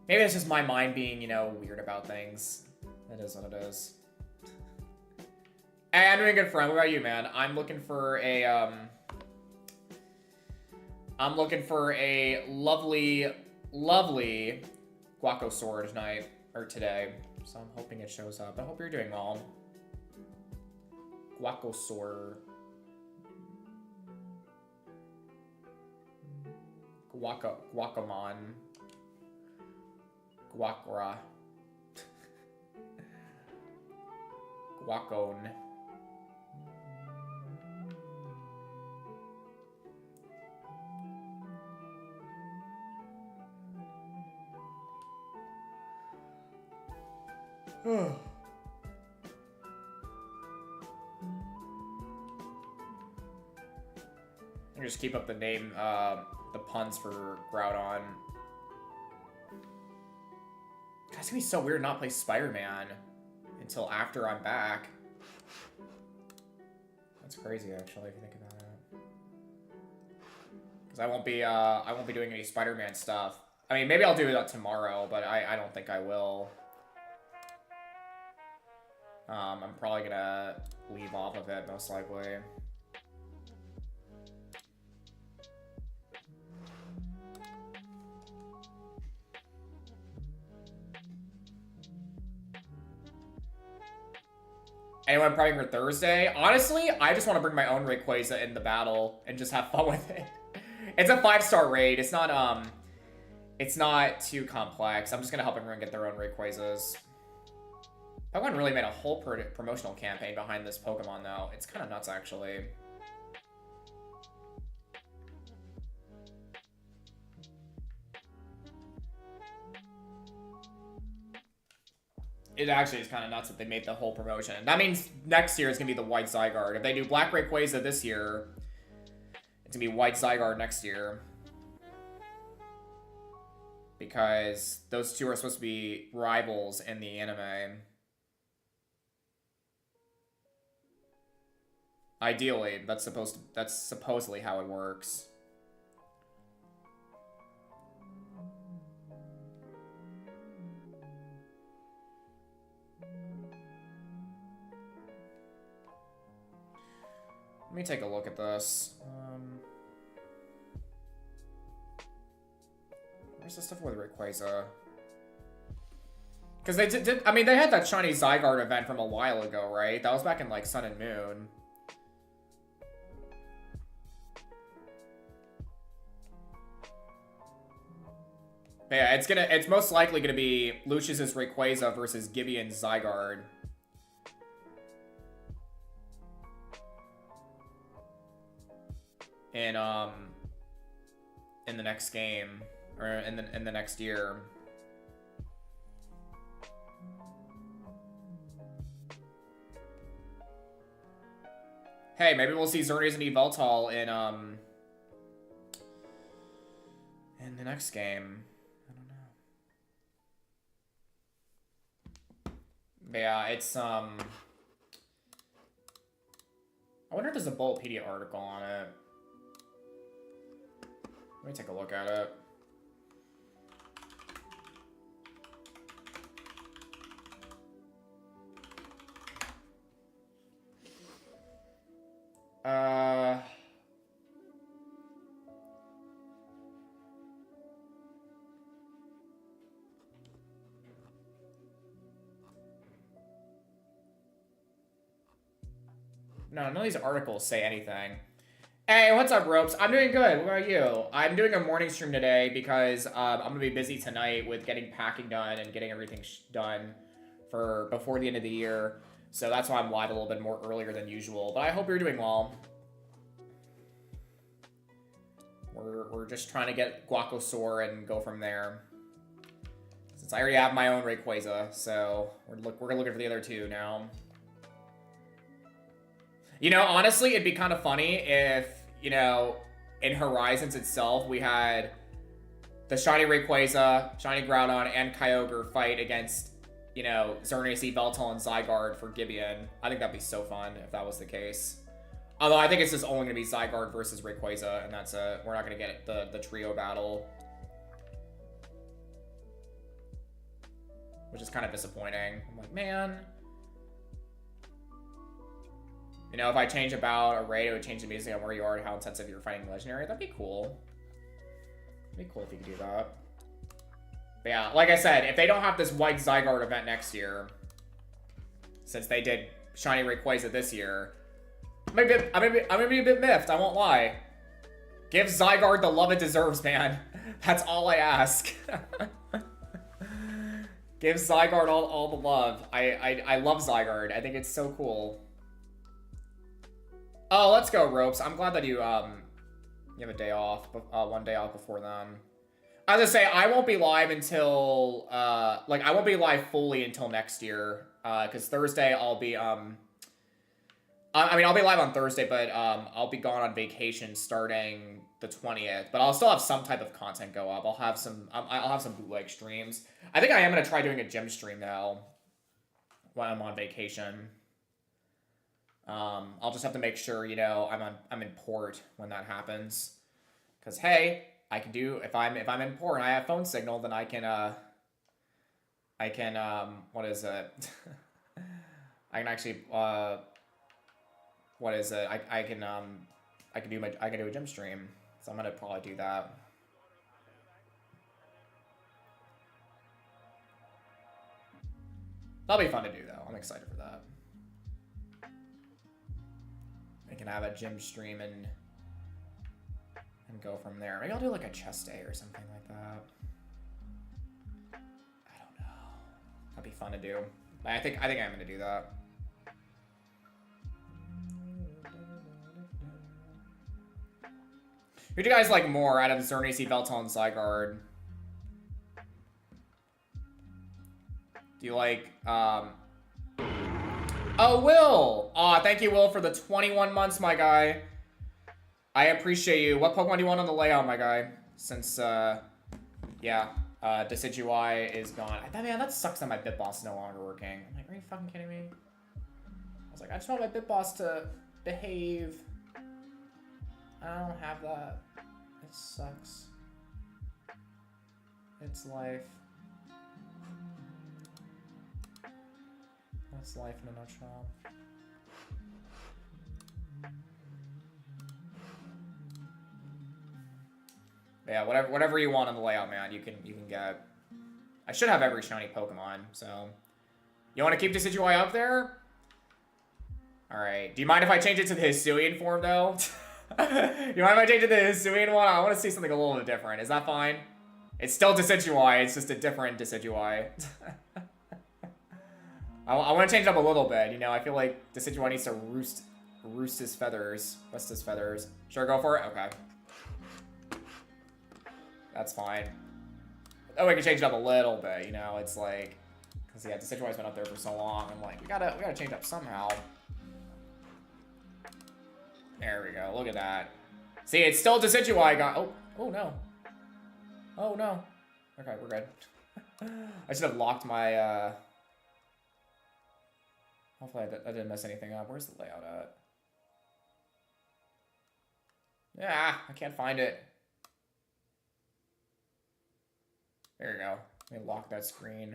Maybe it's just my mind being, you know, weird about things. It is what it is. Hey, I'm doing good, friend. What about you, man? I'm looking for a lovely, lovely Guaco sword tonight, or today. So I'm hoping it shows up. I hope you're doing well. Guaco sword. Guacamon. Guacra. Guacone. I just keep up the name, the puns for Groudon. God, it's gonna be so weird not play Spider-Man until after I'm back. That's crazy, actually, if you think about it. Because I won't be doing any Spider-Man stuff. I mean, maybe I'll do that tomorrow, but I don't think I will. I'm probably gonna leave off of it, most likely. Anyone prepping for Thursday? Honestly, I just want to bring my own Rayquaza in the battle and just have fun with it. It's a 5-star raid. It's not too complex. I'm just gonna help everyone get their own Rayquazas. Pokemon really made a whole promotional campaign behind this Pokemon, though. It's kind of nuts, actually. It actually is kind of nuts that they made the whole promotion. That means next year is going to be the White Zygarde. If they do Black Rayquaza this year, it's going to be White Zygarde next year. Because those two are supposed to be rivals in the anime. Ideally, that's supposedly how it works. Let me take a look at this. Where's the stuff with Rayquaza? Because they I mean, they had that shiny Zygarde event from a while ago, right? That was back in, like, Sun and Moon. But yeah, it's most likely gonna be Lucius's Rayquaza versus Gibeon's Zygarde. In the next game, or in the next year. Hey, maybe we'll see Xerneas and Yveltal in the next game. I don't know. But yeah, it's I wonder if there's a Bulbapedia article on it. Let me take a look at it. No, none of these articles say anything. Hey, what's up, Ropes? I'm doing good. What about you? I'm doing a morning stream today because I'm going to be busy tonight with getting packing done and getting everything done for before the end of the year. So that's why I'm live a little bit more earlier than usual. But I hope you're doing well. We're just trying to get Guacosaur and go from there. Since I already have my own Rayquaza, so we're looking for the other two now. You know, honestly, it'd be kind of funny if, you know, in Horizons itself, we had the Shiny Rayquaza, Shiny Groudon, and Kyogre fight against, you know, Xerneas, Yveltal, and Zygarde for Gibeon. I think that'd be so fun if that was the case. Although I think it's just only going to be Zygarde versus Rayquaza, and that's we're not going to get the trio battle. Which is kind of disappointing. I'm like, man. You know, if I change about a raid, it would change the music on where you are and how intensive you're fighting Legendary. That'd be cool. It'd be cool if you could do that. But yeah, like I said, if they don't have this White Zygarde event next year, since they did Shiny Rayquaza this year, I'm gonna be a bit miffed, I won't lie. Give Zygarde the love it deserves, man. That's all I ask. Give Zygarde all the love. I love Zygarde. I think it's so cool. Oh, let's go, Ropes. I'm glad that you have a day off, one day off before then. I was gonna say, I won't be live until, like, I won't be live fully until next year, because Thursday I'll be, I mean, I'll be live on Thursday, but, I'll be gone on vacation starting the 20th, but I'll still have some type of content go up. I'll have some bootleg streams. I think I am gonna try doing a gym stream, though, when I'm on vacation. I'll just have to make sure, you know, I'm in port when that happens. Cause hey, I can do, if I'm in port and I have phone signal, then I can what is it? I can actually, what is it? I can do a gym stream. So I'm gonna probably do that. That'll be fun to do though. I'm excited for that. I can have a gym stream and go from there. Maybe I'll do like a chest day or something like that. I don't know. That'd be fun to do. I think I'm gonna do that. Who do you guys like more out of Xerneas, Yveltal, and Zygarde? Do you like, Oh, Will! Aw, thank you, Will, for the 21 months, my guy. I appreciate you. What Pokemon do you want on the layout, my guy? Since, yeah, Decidueye is gone. Man, that sucks that my Bitboss is no longer working. I'm like, are you fucking kidding me? I was like, I just want my Bitboss to behave. I don't have that. It sucks. It's life. That's life in a nutshell. Yeah, whatever you want on the layout, man, you can get. I should have every shiny Pokemon, so you want to keep Decidueye up there? All right. Do you mind if I change it to the Hisuian form though? You mind if I change it to the Hisuian one? I want to see something a little bit different. Is that fine? It's still Decidueye. It's just a different Decidueye. I want to change it up a little bit. You know, I feel like Decidueye needs to roost his feathers. Rest his feathers. Sure, go for it? Okay. That's fine. Oh, we can change it up a little bit, you know? It's like... Because, yeah, Decidueye's been up there for so long. I'm like, we gotta change up somehow. There we go. Look at that. See, it's still Decidueye got... Oh, no. Oh, no. Okay, we're good. I should have locked my, Hopefully I didn't mess anything up. Where's the layout at? Yeah, I can't find it. There you go. Let me lock that screen.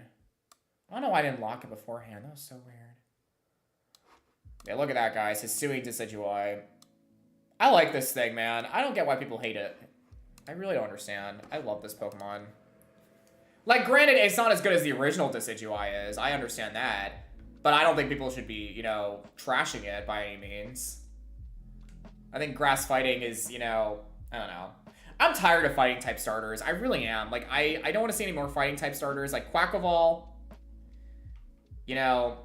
I don't know why I didn't lock it beforehand. That was so weird. Yeah, look at that, guys. Hisui Decidueye. I like this thing, man. I don't get why people hate it. I really don't understand. I love this Pokemon. Like, granted, it's not as good as the original Decidueye is. I understand that. But I don't think people should be, you know, trashing it by any means. I think grass fighting is, you know, I don't know. I'm tired of fighting type starters. I really am. Like, I don't want to see any more fighting type starters. Like, Quackleval, you know,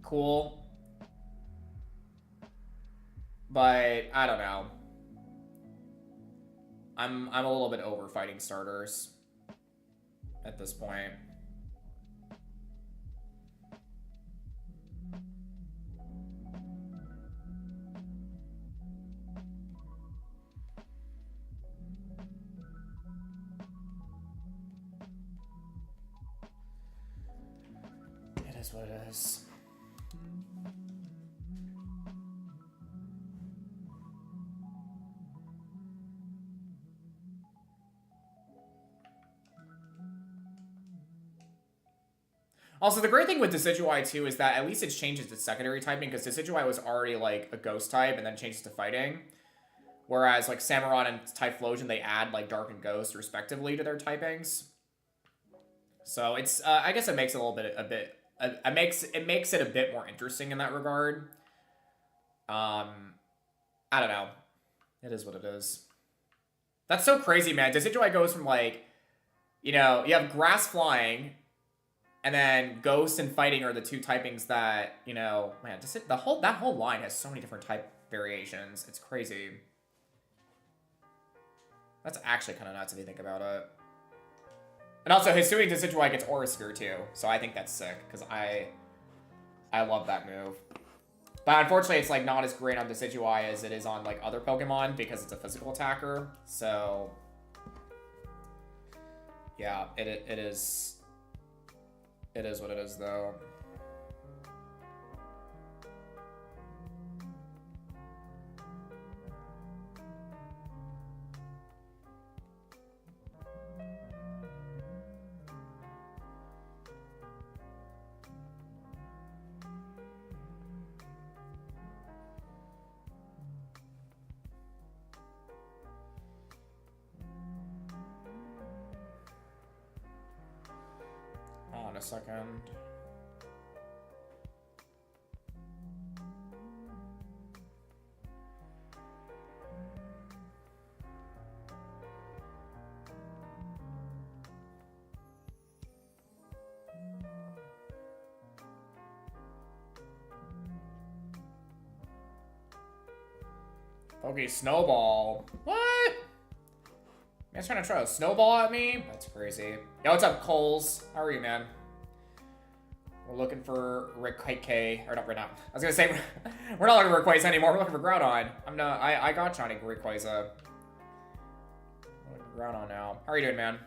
cool. But, I don't know. I'm a little bit over fighting starters at this point. It is what it is. Also, the great thing with Decidueye, too, is that at least it changes its secondary typing, because Decidueye was already, like, a ghost type, and then changes to fighting. Whereas, like, Samurott and Typhlosion, they add, like, Dark and Ghost, respectively, to their typings. So, it's, I guess it makes it a little bit, it makes it a bit more interesting in that regard. I don't know. It is what it is. That's so crazy, man. Decidueye goes from, like, you know, you have Grass Flying, and then Ghost and Fighting are the two typings that, you know, man, that whole line has so many different type variations. It's crazy. That's actually kind of nuts if you think about it. And also, Hisui Decidueye gets Aura Sphere too, so I think that's sick, because I love that move. But unfortunately, it's, like, not as great on Decidueye as it is on, like, other Pokemon, because it's a physical attacker, so... Yeah, it is... It is what it is, though. On a second. Okay, Snowball. What? Man's trying to throw a snowball at me? That's crazy. Yo, what's up, Coles? How are you, man? We're looking for Rayquaza, or not, we're not. I was gonna say, we're not looking for Rayquaza anymore, we're looking for Groudon. I got Johnny Rayquaza. I'm looking for Groudon now. How are you doing, man?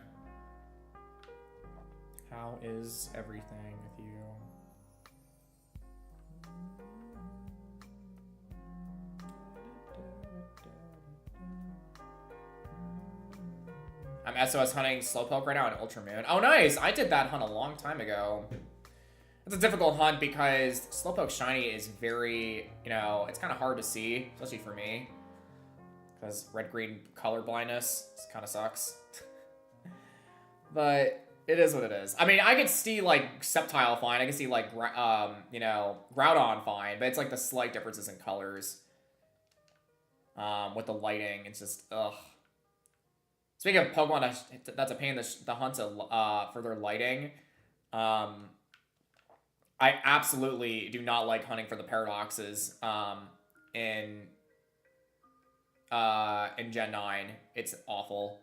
How is everything with you? I'm SOS hunting Slowpoke right now in Ultramoon. Oh, nice! I did that hunt a long time ago. It's a difficult hunt because Slowpoke Shiny is very, you know, it's kind of hard to see, especially for me. Because red-green color blindness kind of sucks. But it is what it is. I mean, I could see, like, Sceptile fine. I could see, like, you know, Groudon fine. But it's, like, the slight differences in colors. With the lighting, it's just, ugh. Speaking of Pokemon, that's a pain in the hunt for their lighting. I absolutely do not like hunting for the paradoxes in Gen 9. It's awful.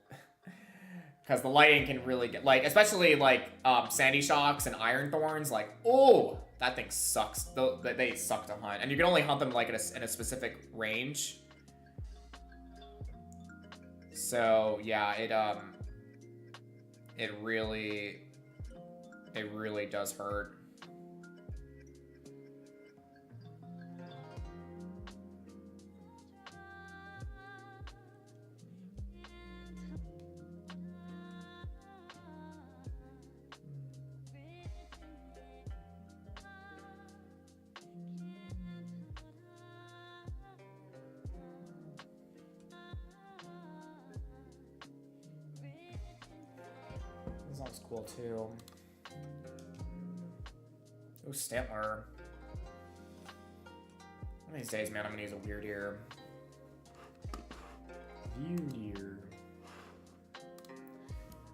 Because the lighting can really get, like, especially, like, Sandy Shocks and Iron Thorns, like, oh, that thing sucks. They suck to hunt. And you can only hunt them, like, in a specific range. So, yeah, it really does hurt. That's cool too. Ooh, Stantler. One of these days, man, I'm gonna use a weird ear. Weird ear.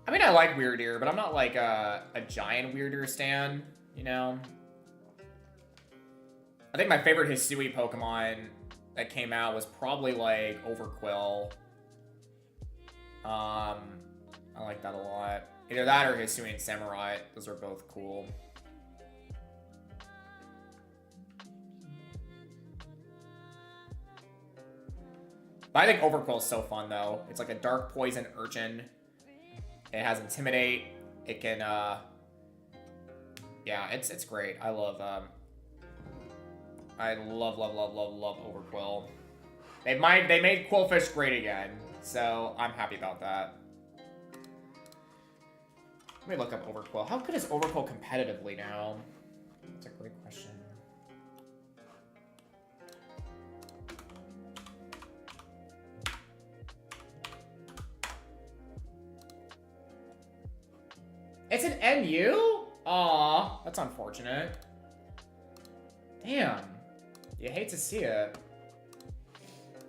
I mean, I like weird ear, but I'm not like a giant weird ear stan, you know? I think my favorite Hisui Pokemon that came out was probably like Overquill. I like that a lot. Either that or Hisuian Samurai. Those are both cool. But I think Overquill is so fun, though. It's like a dark poison urchin. It has Intimidate. It can, yeah, it's great. I love Overquill. They made Quillfish great again, so I'm happy about that. Let me look up Overquill. How good is Overquill competitively now? That's a great question. It's an NU? Aw, that's unfortunate. Damn. You hate to see it.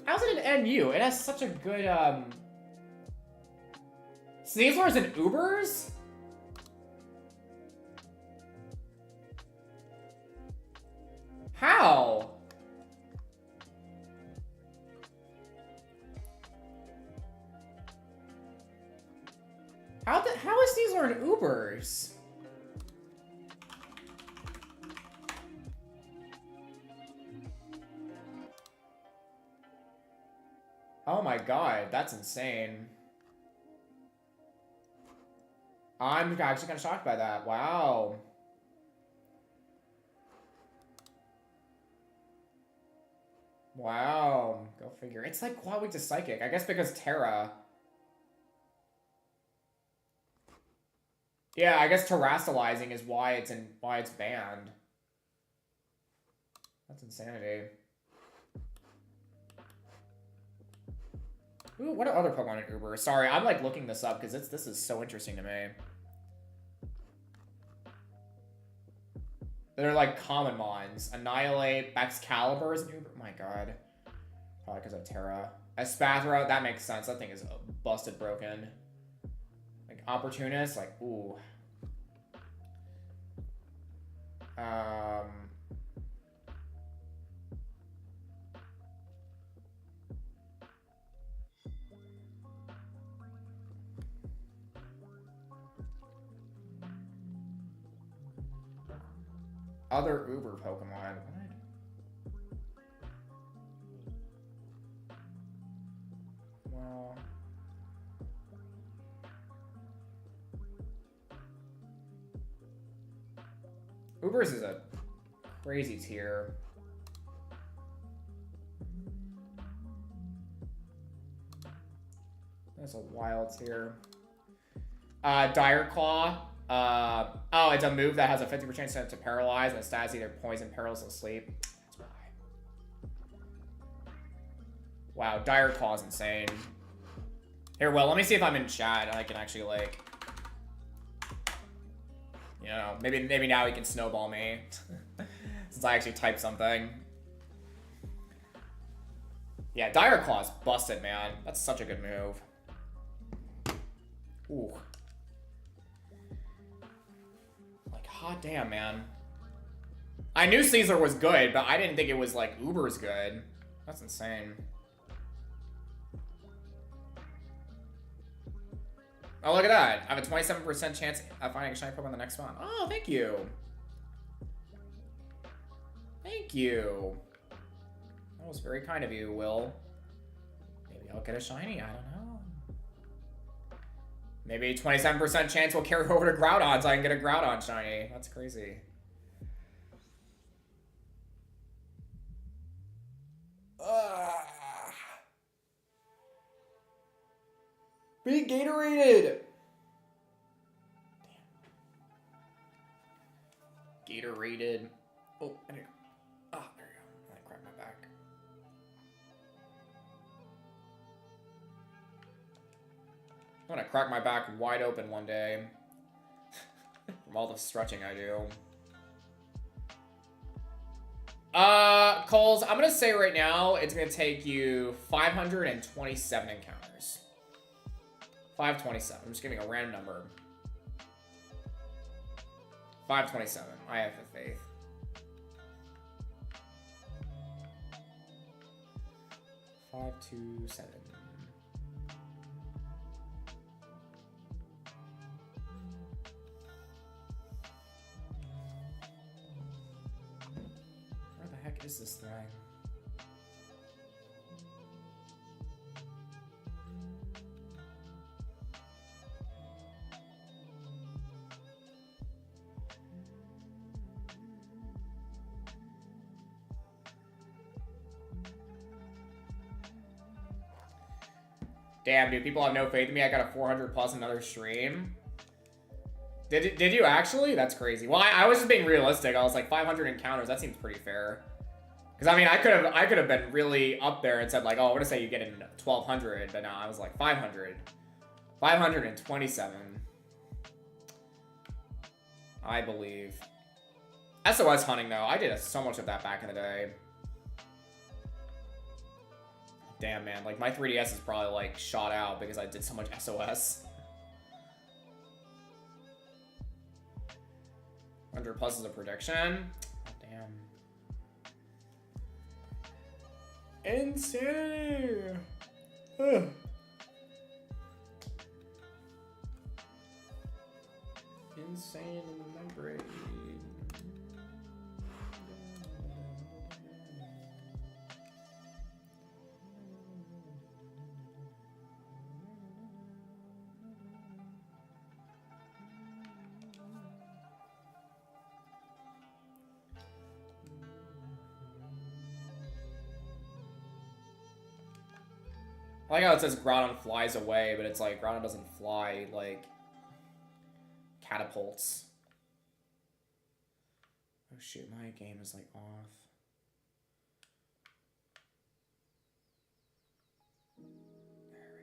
How's it an NU? It has such a good, Sneasler's and Ubers? How? How is Sneasler and Ubers? Oh my god, that's insane. I'm actually kind of shocked by that. Wow. Wow. Go figure. It's like Quad Week to Psychic. I guess because Terra. Yeah, I guess terrestrializing is why it's banned. That's insanity. Ooh, what are other Pokemon in Uber? Sorry, I'm like looking this up because this is so interesting to me. They're like common mons. Annihilate, Excalibur is an Uber. My god. Probably because of Terra. Espathra, that makes sense. That thing is busted broken. Like Opportunist, like, ooh. Other Uber Pokemon. What? Well. Ubers is a crazy tier. That's a wild tier. Dire Claw. Oh, it's a move that has a 50% chance to paralyze, and stats either poison, paralysis, or sleep. That's why. Wow, Dire Claw is insane. Here, well, let me see if I'm in chat and I can actually, like, you know, maybe now he can snowball me since I actually typed something. Yeah, Dire Claw's busted, man. That's such a good move. Ooh. Like, hot damn, man. I knew Caesar was good, but I didn't think it was, like, Uber's good. That's insane. Oh, look at that. I have a 27% chance of finding a shiny Pokemon the next one. Oh, thank you. Thank you. That was very kind of you, Will. Maybe I'll get a shiny. I don't know. Maybe 27% chance we'll carry over to Groudon so I can get a Groudon shiny. That's crazy. Be Gatorated! Gatorated. Oh, there you go. Ah, there you go. I cracked my back. I'm gonna crack my back wide open one day. From all the stretching I do. Coles, I'm gonna say right now, it's gonna take you 527 encounters. 527. I'm just giving a random number. 527. I have the faith. Five, 2, 7. Where the heck is this thing? Damn, dude, people have no faith in me. I got a 400 plus another stream. Did you actually? That's crazy. Well, I was just being realistic. I was like 500 encounters. That seems pretty fair. Because I mean, I could have been really up there and said like, oh, I want to say you get in 1200, but no, I was like 500, 527. I believe. SOS hunting though, I did so much of that back in the day. Damn, man. Like, my 3DS is probably, like, shot out because I did so much SOS. 100 plus is a prediction. Oh, damn. Insanity! Ugh. Insane in the membrane. I like how it says Groudon flies away, but it's like Groudon doesn't fly, like catapults. Oh shoot, my game is like off. There we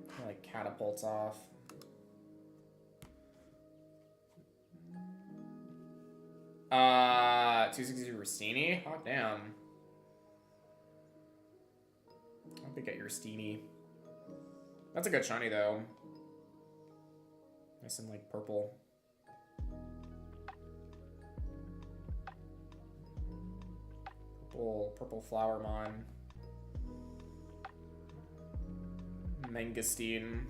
go. Okay. Like catapults off. 260 Rustini? Oh, damn. I think get your Rustini. That's a good shiny, though. Nice and, like, purple. Purple Flowermon. Mangosteen.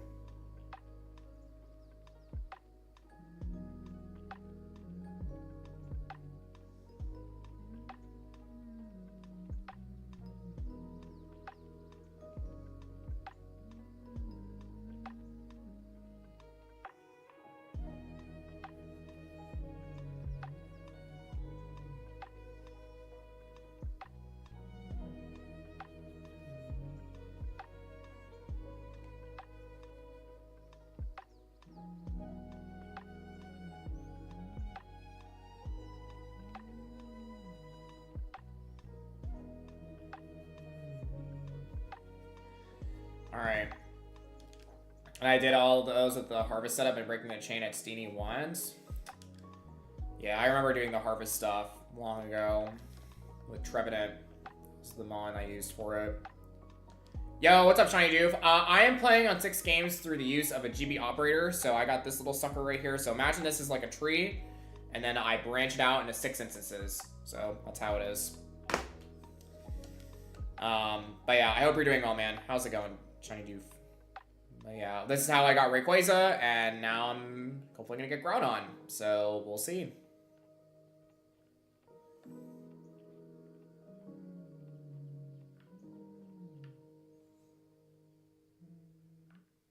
Alright. And I did all those with the harvest setup and breaking the chain at Steenie once. Yeah, I remember doing the harvest stuff long ago with Trevenant. This is the mon I used for it. Yo, what's up, Shiny Doof? I am playing on 6 games through the use of a GB operator, so I got this little sucker right here. So imagine this is like a tree, and then I branch it out into 6 instances. So that's how it is. But yeah, I hope you're doing well, man. How's it going, Shiny Doof? But yeah, this is how I got Rayquaza, and now I'm hopefully gonna get Groudon. So we'll see.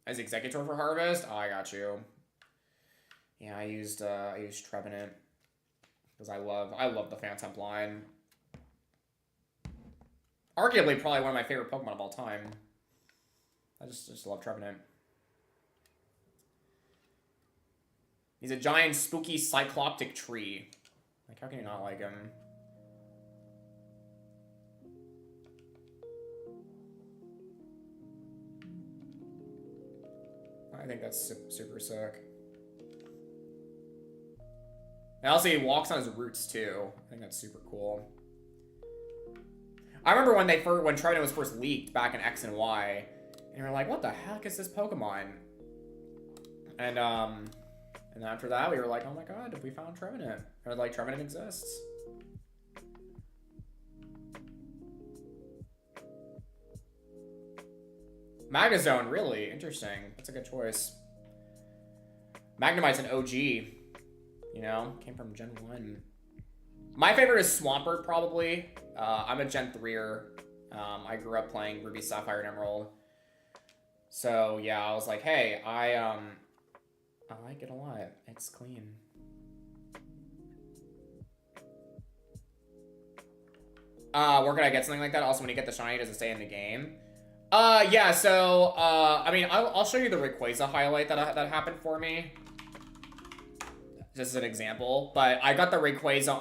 As Executor for Harvest? Oh, I got you. Yeah, I used Trevenant. Because I love the Phantom line. Arguably probably one of my favorite Pokemon of all time. I just love Trevenant. He's a giant, spooky, cycloptic tree. Like, how can you not like him? I think that's super sick. And also, he walks on his roots, too. I think that's super cool. I remember when when Trevenant was first leaked back in X and Y, and we were like, what the heck is this Pokemon? And after that, we were like, oh my god, we found Trevenant. Or, like, Trevenant exists. Magazone, really? Interesting. That's a good choice. Magnemite's an OG. You know? Came from Gen 1. My favorite is Swampert, probably. I'm a Gen 3er. I grew up playing Ruby, Sapphire, and Emerald. So, yeah, I was like, hey, I like it a lot. It's clean. Where can I get something like that? Also, when you get the shiny, does it stay in the game? Yeah, so, I mean, I'll show you the Rayquaza highlight that happened for me. Just as an example. But I got the Rayquaza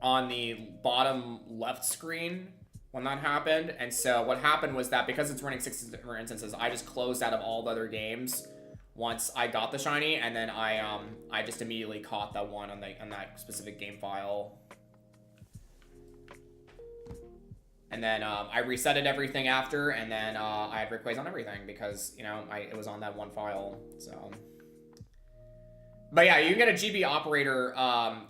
on the bottom left screen when that happened. And so what happened was that because it's running 6 different instances, I just closed out of all the other games once I got the shiny, and then I just immediately caught that one on that specific game file. And then I resetted everything after, and then I had Rayquaza on everything because, you know, it was on that one file. So, but yeah, you can get a GB operator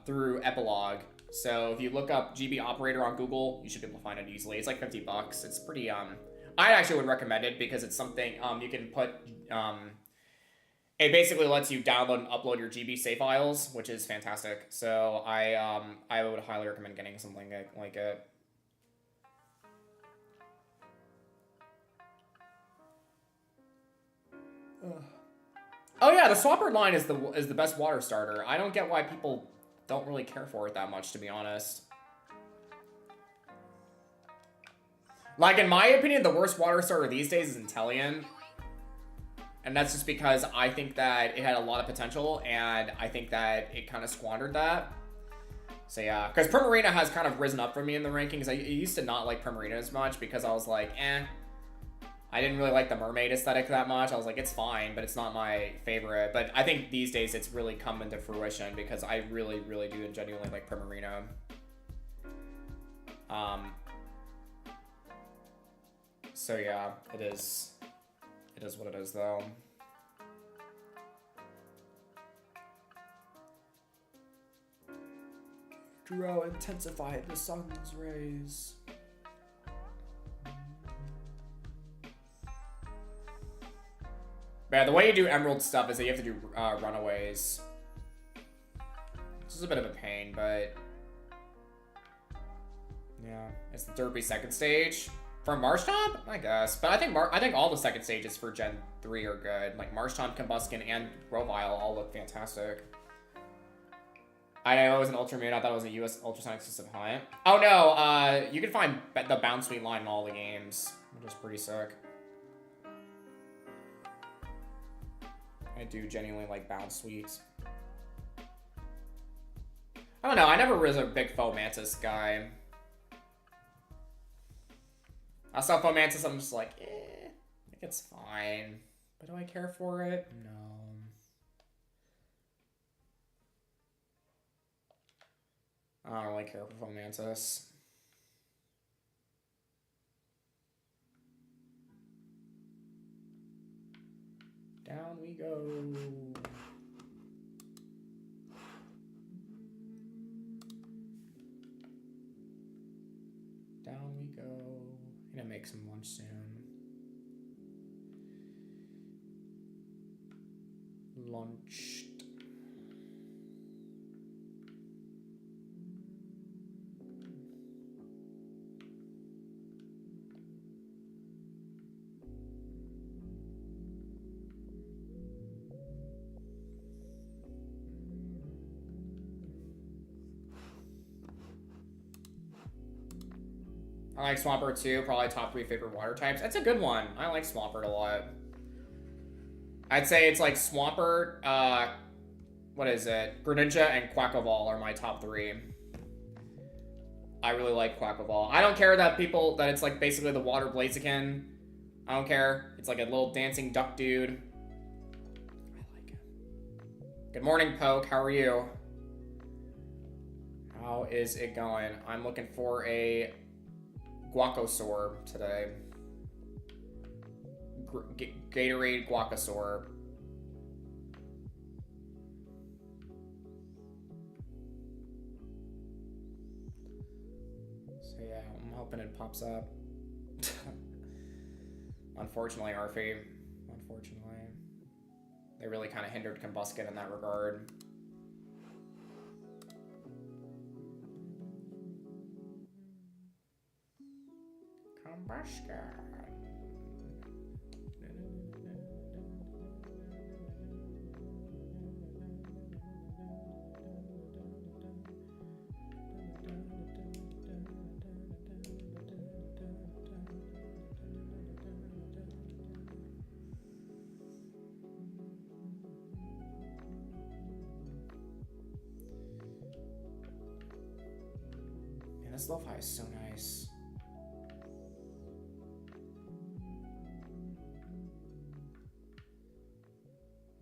through Epilogue. So if you look up GB operator on Google, you should be able to find it easily. It's like $50. It's pretty I actually would recommend it because it's something you can put it basically lets you download and upload your GB save files, which is fantastic. So I would highly recommend getting something like it. Oh yeah, the Swampert line is the best water starter. I don't get why people don't really care for it that much, to be honest. Like, in my opinion, the worst water starter these days is Inteleon. And that's just because I think that it had a lot of potential, and I think that it kind of squandered that. So yeah, because Primarina has kind of risen up for me in the rankings. I used to not like Primarina as much because I was like, eh. I didn't really like the mermaid aesthetic that much. I was like, it's fine, but it's not my favorite. But I think these days it's really come into fruition because I really, really do genuinely like Primarina. So yeah, it is what it is, though. Draw intensify the sun's rays. Yeah, the way you do Emerald stuff is that you have to do runaways. This is a bit of a pain, but yeah, it's the derpy second stage for Marshtomp, I guess. But I think all the second stages for Gen 3 are good. Like Marshtomp, Combuskin, and Grovyle all look fantastic. I know it was an Ultramune. I thought it was a US Ultrasonic System Hunt. Oh no, you can find the Bounce Suite line in all the games, which is pretty sick. I do genuinely like Bounce Suites. I don't know, I never was a big Fomantis guy. I saw Fomantis, I'm just like, I think it's fine. But do I care for it? No. I don't really care for Fomantis. Down we go. Down we go. I'm gonna make some lunch soon. Lunch. I like Swampert too. Probably top 3 favorite water types. That's a good one. I like Swampert a lot. I'd say it's like Swampert, what is it? Greninja and Quackleval are my top 3. I really like Quackleval. I don't care that it's like basically the water Blaziken. I don't care. It's like a little dancing duck dude. I like it. Good morning, Poke. How are you? How is it going? I'm looking for a Guacosaur today. Gatorade Guacosaur. So yeah, I'm hoping it pops up. Unfortunately, Arfie. Unfortunately. They really kind of hindered Combusken in that regard. Combusken. Man, this lo-fi is so nice.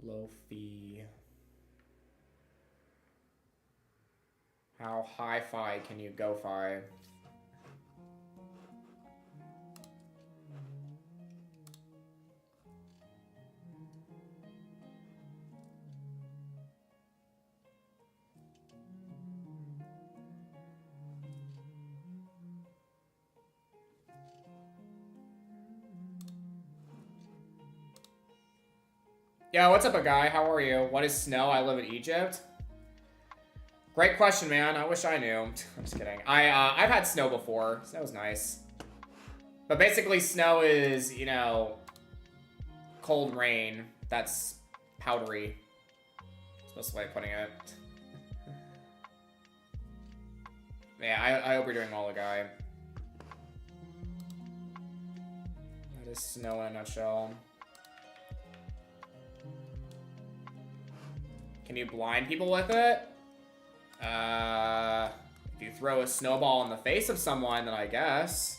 Lo-fi. How hi-fi can you go-fi? Yo, what's up, a guy? How are you? What is snow? I live in Egypt. Great question, man. I wish I knew. I'm just kidding. I've had snow before. Snow's nice. But basically, snow is, you know, cold rain that's powdery. That's the best way of putting it. Yeah, I hope you're doing well, guy. That is snow in a nutshell. Can you blind people with it? If you throw a snowball in the face of someone, then I guess.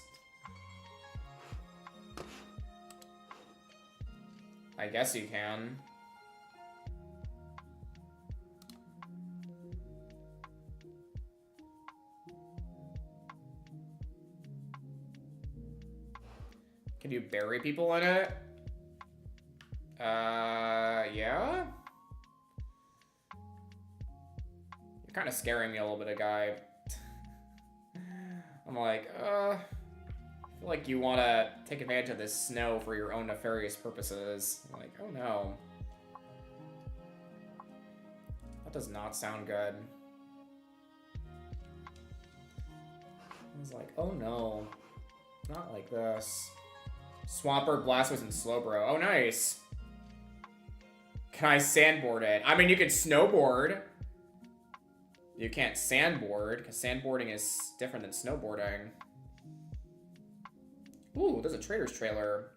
I guess you can. Can you bury people in it? Yeah? You're kind of scaring me a little bit, guy. I'm like, I feel like you want to take advantage of this snow for your own nefarious purposes. I'm like, oh no. That does not sound good. I was like, oh no. Not like this. Swampert, Blastoise, and Slowbro. Oh, nice. Can I sandboard it? I mean, you could snowboard. You can't sandboard, because sandboarding is different than snowboarding. Ooh, there's a trader's trailer.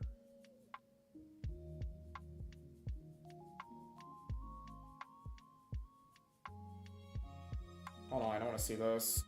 Hold on, I don't want to see this.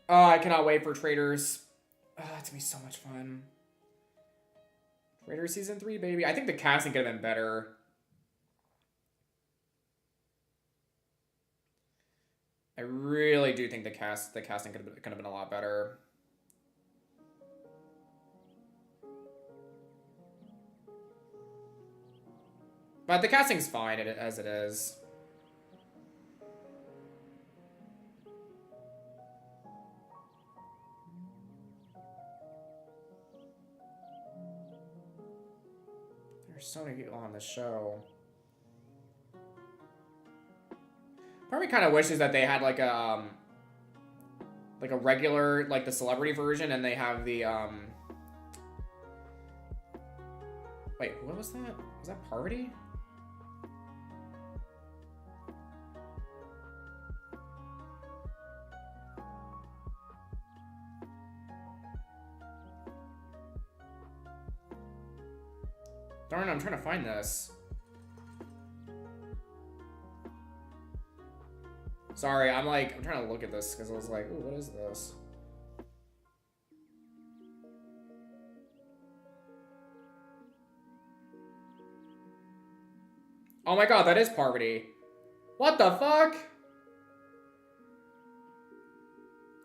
Oh, I cannot wait for Traders. Oh, it's gonna be so much fun. Traders Season 3, baby. I think the casting could have been better. I really do think the casting could have been a lot better. But the casting's fine as it is. There's so many people on the show. Part of me kind of wishes that they had like a regular, like the celebrity version, and they have the Wait, what was that? Was that Parvati? Darn, I'm trying to find this. Sorry, I'm trying to look at this because I was like, ooh, what is this? Oh my god, that is Parvati. What the fuck?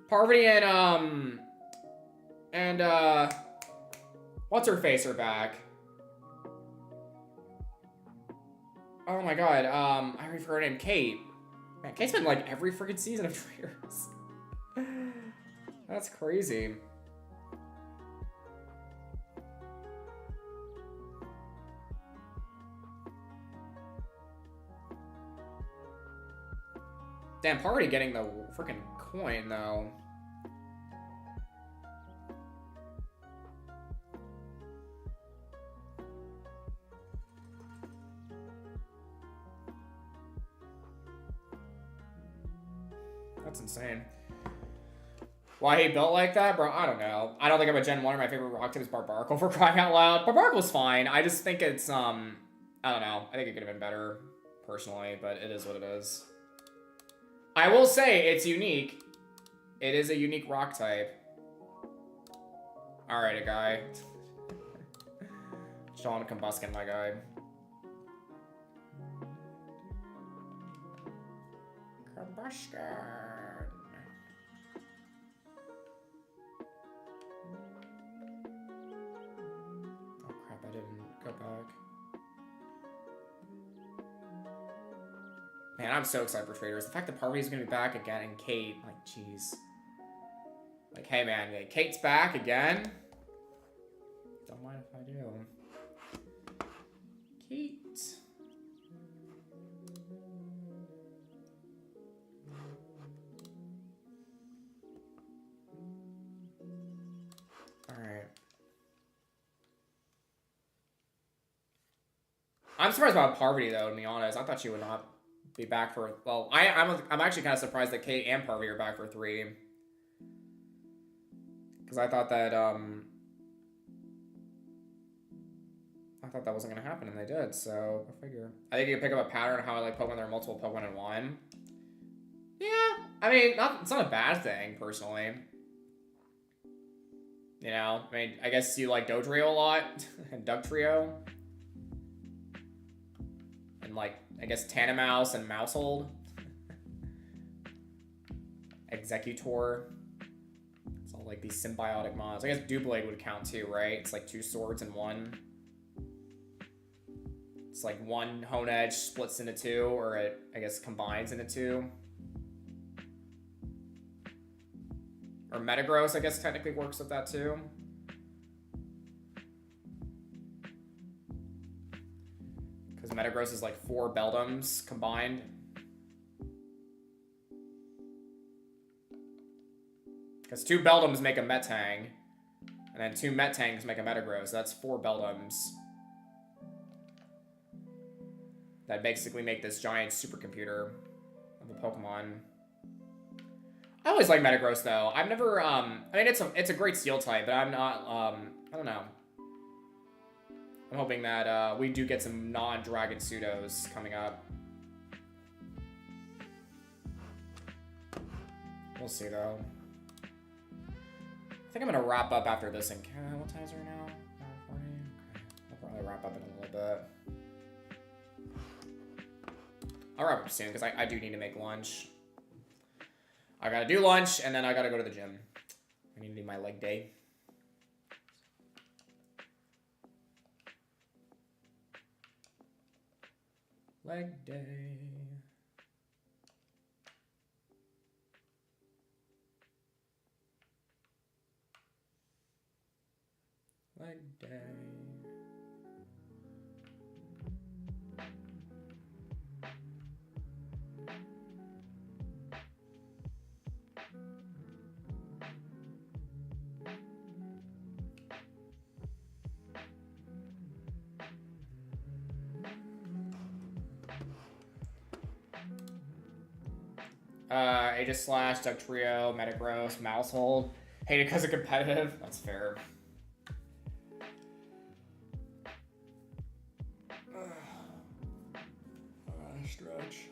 Parvati and what's her face are back. Oh my god, I already forgot her name, Kate. Man, Kate's been like every freaking season of Traitors. That's crazy. Damn, Parvati getting the freaking coin though. That's insane. Why he built like that, bro? I don't know. I don't think I'm a Gen 1 or my favorite rock type is Barbaracle for crying out loud. Barbaracle's fine. I just think it's, I don't know. I think it could have been better, personally, but it is what it is. I will say, it's unique. It is a unique rock type. Alright, a guy. Sean Combuskin, my guy. Combustion. Oh crap, I didn't go back. Man, I'm so excited for Traitors. The fact that Parvati's gonna be back again and Kate, like, jeez. Like, hey man, Kate's back again. Don't mind if I do. Kate. Alright. I'm surprised about Parvati though, to be honest. I thought she would not be back for, well, I'm actually kind of surprised that Kate and Parvati are back for 3. Because I thought that wasn't gonna happen, and they did. So I figure. I think you can pick up a pattern of how I like Pokemon. There are multiple Pokemon in one. Yeah, I mean, it's not a bad thing personally. You know, I mean, I guess you like Dodrio a lot and Dugtrio, and like I guess Tanomouse and Mousehold, Executor. It's all like these symbiotic mons. I guess Doublade would count too, right? It's like 2 swords in one. It's like 1 Honedge splits into 2, or it, I guess, combines into 2. Or Metagross, I guess, technically works with that too. Because Metagross is like 4 Beldums combined. Because 2 Beldums make a Metang. And then 2 Metangs make a Metagross. So that's 4 Beldums. That basically make this giant supercomputer of a Pokemon. I always like Metagross though. I've never, I mean, it's a great Steel type, but I'm not, I don't know. I'm hoping that we do get some non-Dragon Pseudos coming up. We'll see though. I think I'm gonna wrap up after this. And what time is it right now? 9:40. Okay, I'll probably wrap up in a little bit. I'll wrap up soon, because I do need to make lunch. I gotta do lunch, and then I gotta go to the gym. I need to do my leg day. Leg day. Leg day. Aegis Slash, Dugtrio, Metagross, Mousehold. Hate it because of competitive. That's fair. Stretch.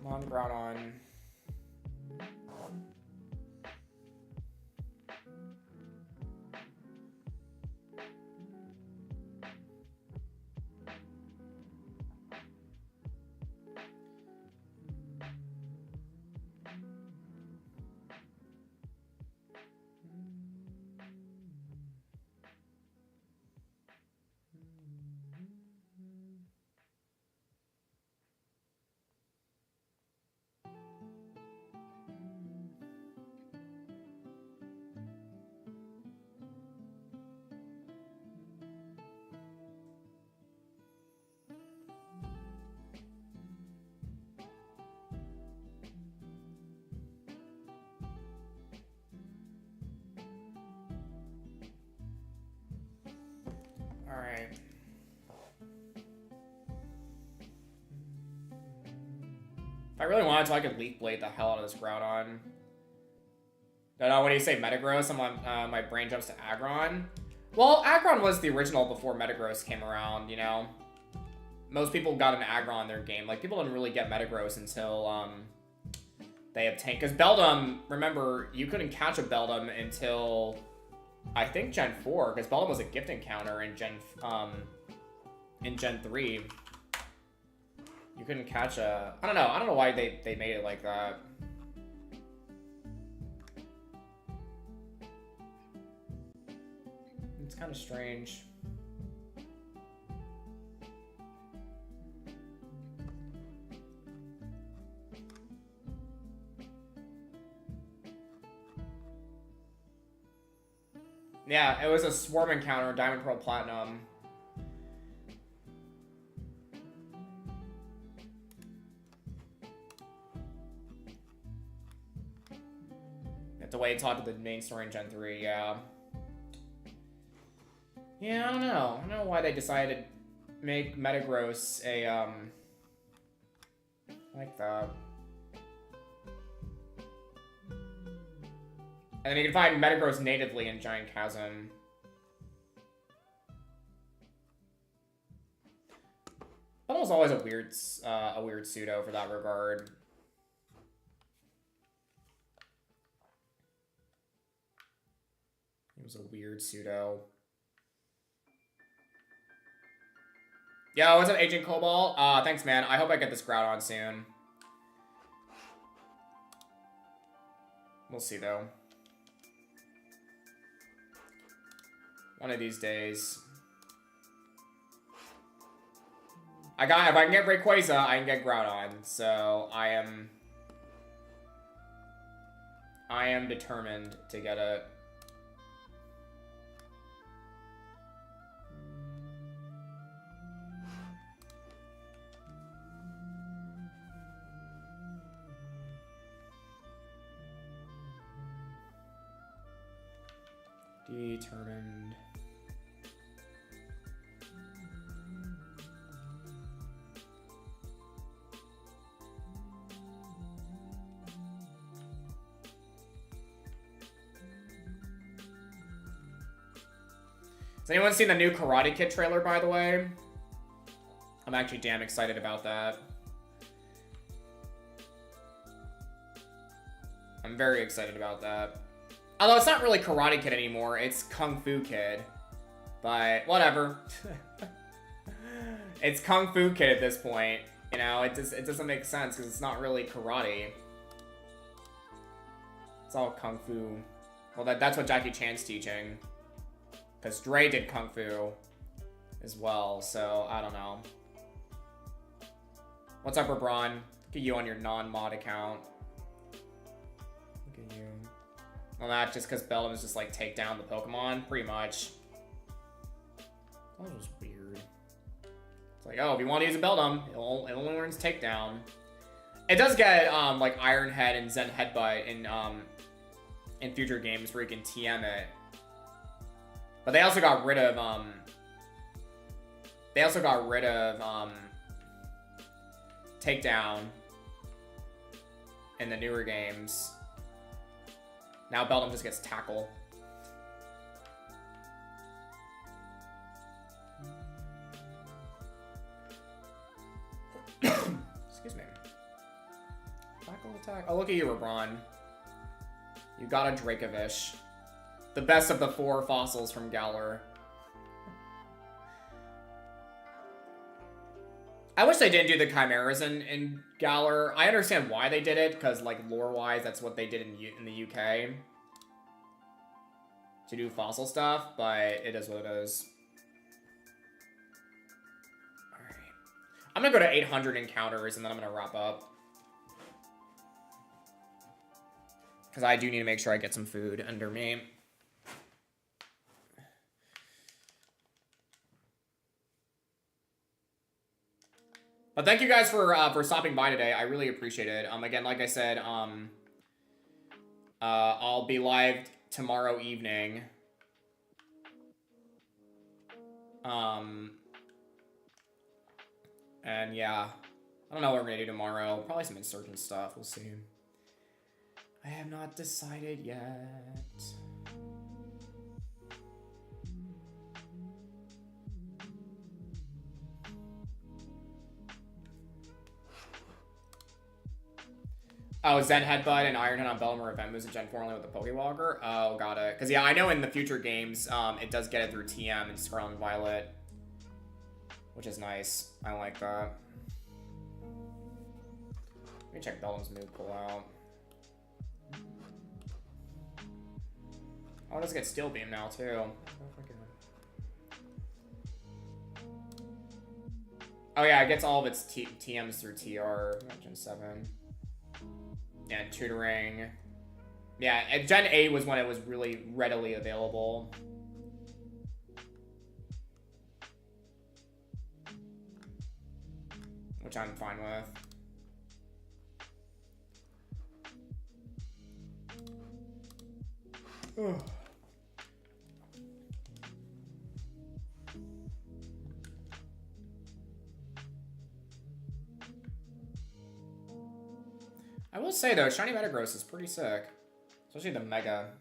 On Groudon. All right. If I really wanted to, I could Leaf Blade the hell out of this Groudon. No, when you say Metagross, my brain jumps to Aggron. Well, Aggron was the original before Metagross came around, you know? Most people got an Aggron in their game. Like, people didn't really get Metagross until they obtained... Because Beldum, remember, you couldn't catch a Beldum until... I think Gen 4, because Beldum was a gift encounter in Gen 3. You couldn't catch a... I don't know why they made it like that. It's kind of strange. Yeah, it was a swarm encounter, Diamond, Pearl, Platinum. The way it talked to the main story in Gen 3, yeah. Yeah, I don't know. I don't know why they decided to make Metagross a, like that. And then you can find Metagross natively in Giant Chasm. That was always a weird pseudo for that regard. It was a weird pseudo. Yo, what's up, Agent Cobalt? Thanks, man. I hope I get this Groudon soon. We'll see, though. One of these days. If I can get Rayquaza, I can get Groudon. So I am determined to get it. Determined. Has anyone seen the new Karate Kid trailer, by the way? I'm actually damn excited about that. I'm very excited about that. Although it's not really Karate Kid anymore, it's Kung Fu Kid. But whatever. It's Kung Fu Kid at this point. You know, it doesn't make sense because it's not really karate. It's all Kung Fu. Well, that's what Jackie Chan's teaching. Because Dre did Kung Fu as well, so I don't know. What's up, LeBron? Look at you on your non-mod account. Look at you. Well, not just because Beldum is just like take down the Pokemon, pretty much. That was weird. It's like, oh, if you want to use a Beldum, it only learns takedown. It does get like Iron Head and Zen Headbutt in future games where you can TM it. But they also got rid of takedown in the newer games. Now Beldum just gets tackle. Excuse me. Tackle attack. Oh, look at you, LeBron. You got a Dracovish. The best of the 4 fossils from Galar. I wish they didn't do the Chimeras in Galar. I understand why they did it, because, like, lore-wise, that's what they did in the UK. To do fossil stuff, but it is what it is. Alright. I'm gonna go to 800 encounters, and then I'm gonna wrap up. Because I do need to make sure I get some food under me. But thank you guys for stopping by today. I really appreciate it. Again, like I said, I'll be live tomorrow evening. And yeah, I don't know what we're gonna do tomorrow. Probably some Insurgent stuff. We'll see. I have not decided yet. Oh, Zen Headbutt and Iron Head on Beldum are event moves in Gen 4 only with the Pokewalker? Oh, got it. Because, yeah, I know in the future games, it does get it through TM and Scarlet and Violet. Which is nice. I like that. Let me check Beldum's move pull out. Oh, it does get Steel Beam now, too. Oh, yeah, it gets all of its TMs through TR. Gen 7. Yeah, and tutoring. Yeah, and Gen 8 was when it was really readily available. Which I'm fine with. Ugh. I will say though, Shiny Metagross is pretty sick. Especially the Mega.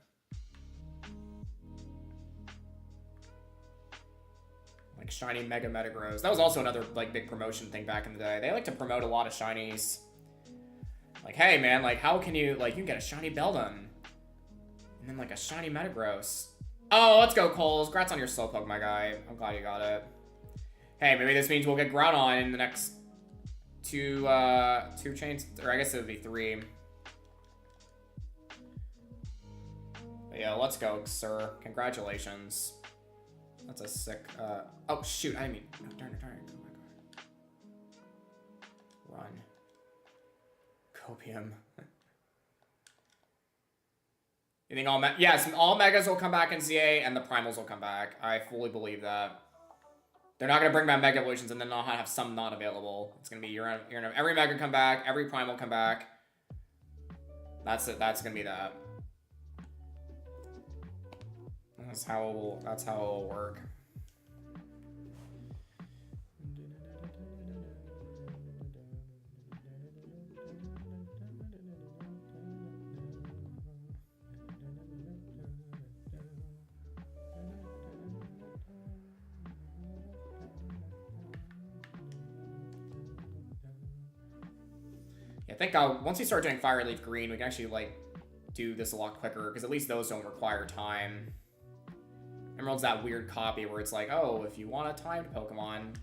Like Shiny Mega Metagross. That was also another like big promotion thing back in the day. They like to promote a lot of shinies. Like, hey man, like how can you like you can get a shiny Beldum. And then like a shiny Metagross. Oh, let's go, Coles. Congrats on your Slowpoke, my guy. I'm glad you got it. Hey, maybe this means we'll get Groudon in the next two chains, or I guess it would be 3. But yeah, let's go, sir. Congratulations. That's a sick, oh shoot, I mean, no, darn it, oh my god. Run. Copium. You think all yes, all Megas will come back in CA, and the Primals will come back. I fully believe that. They're not going to bring back Mega Evolutions and then not have some not available. It's going to be, you're going to have every Mega come back, every Primal come back. That's it. That's going to be that. That's how it'll work. I think once we start doing Fire Leaf Green, we can actually, like, do this a lot quicker, because at least those don't require time. Emerald's that weird copy where it's like, oh, if you want a timed Pokemon,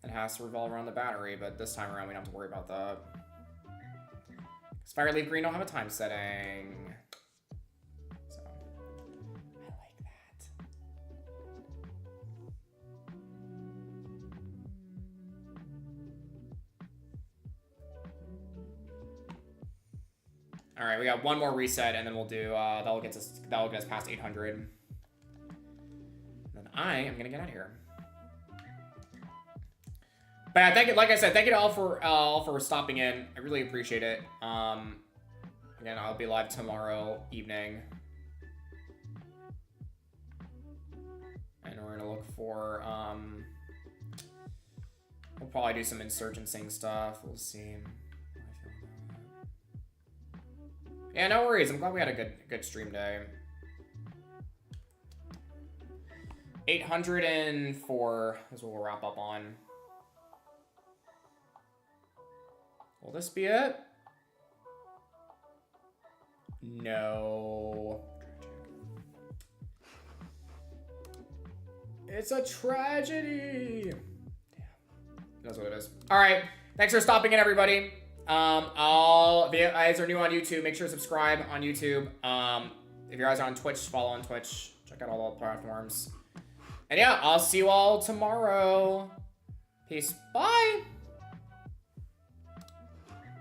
it has to revolve around the battery, but this time around we don't have to worry about that. Because Fire Leaf Green don't have a time setting. So, I like that. All right, we got one more reset, and then we'll do that'll get us past 800. Then I am gonna get out of here. But yeah, thank you. Like I said, thank you to all for stopping in. I really appreciate it. Again, I'll be live tomorrow evening, and we're gonna look for we'll probably do some Insurgencing stuff. We'll see. Yeah, no worries. I'm glad we had a good stream day. 804 is what we'll wrap up on. Will this be it? No. It's a tragedy. Damn. That's what it is. All right. Thanks for stopping in, everybody. If you guys are new on YouTube, make sure to subscribe on YouTube. If you guys are on Twitch, follow on Twitch. Check out all the platforms. And yeah, I'll see you all tomorrow. Peace. Bye.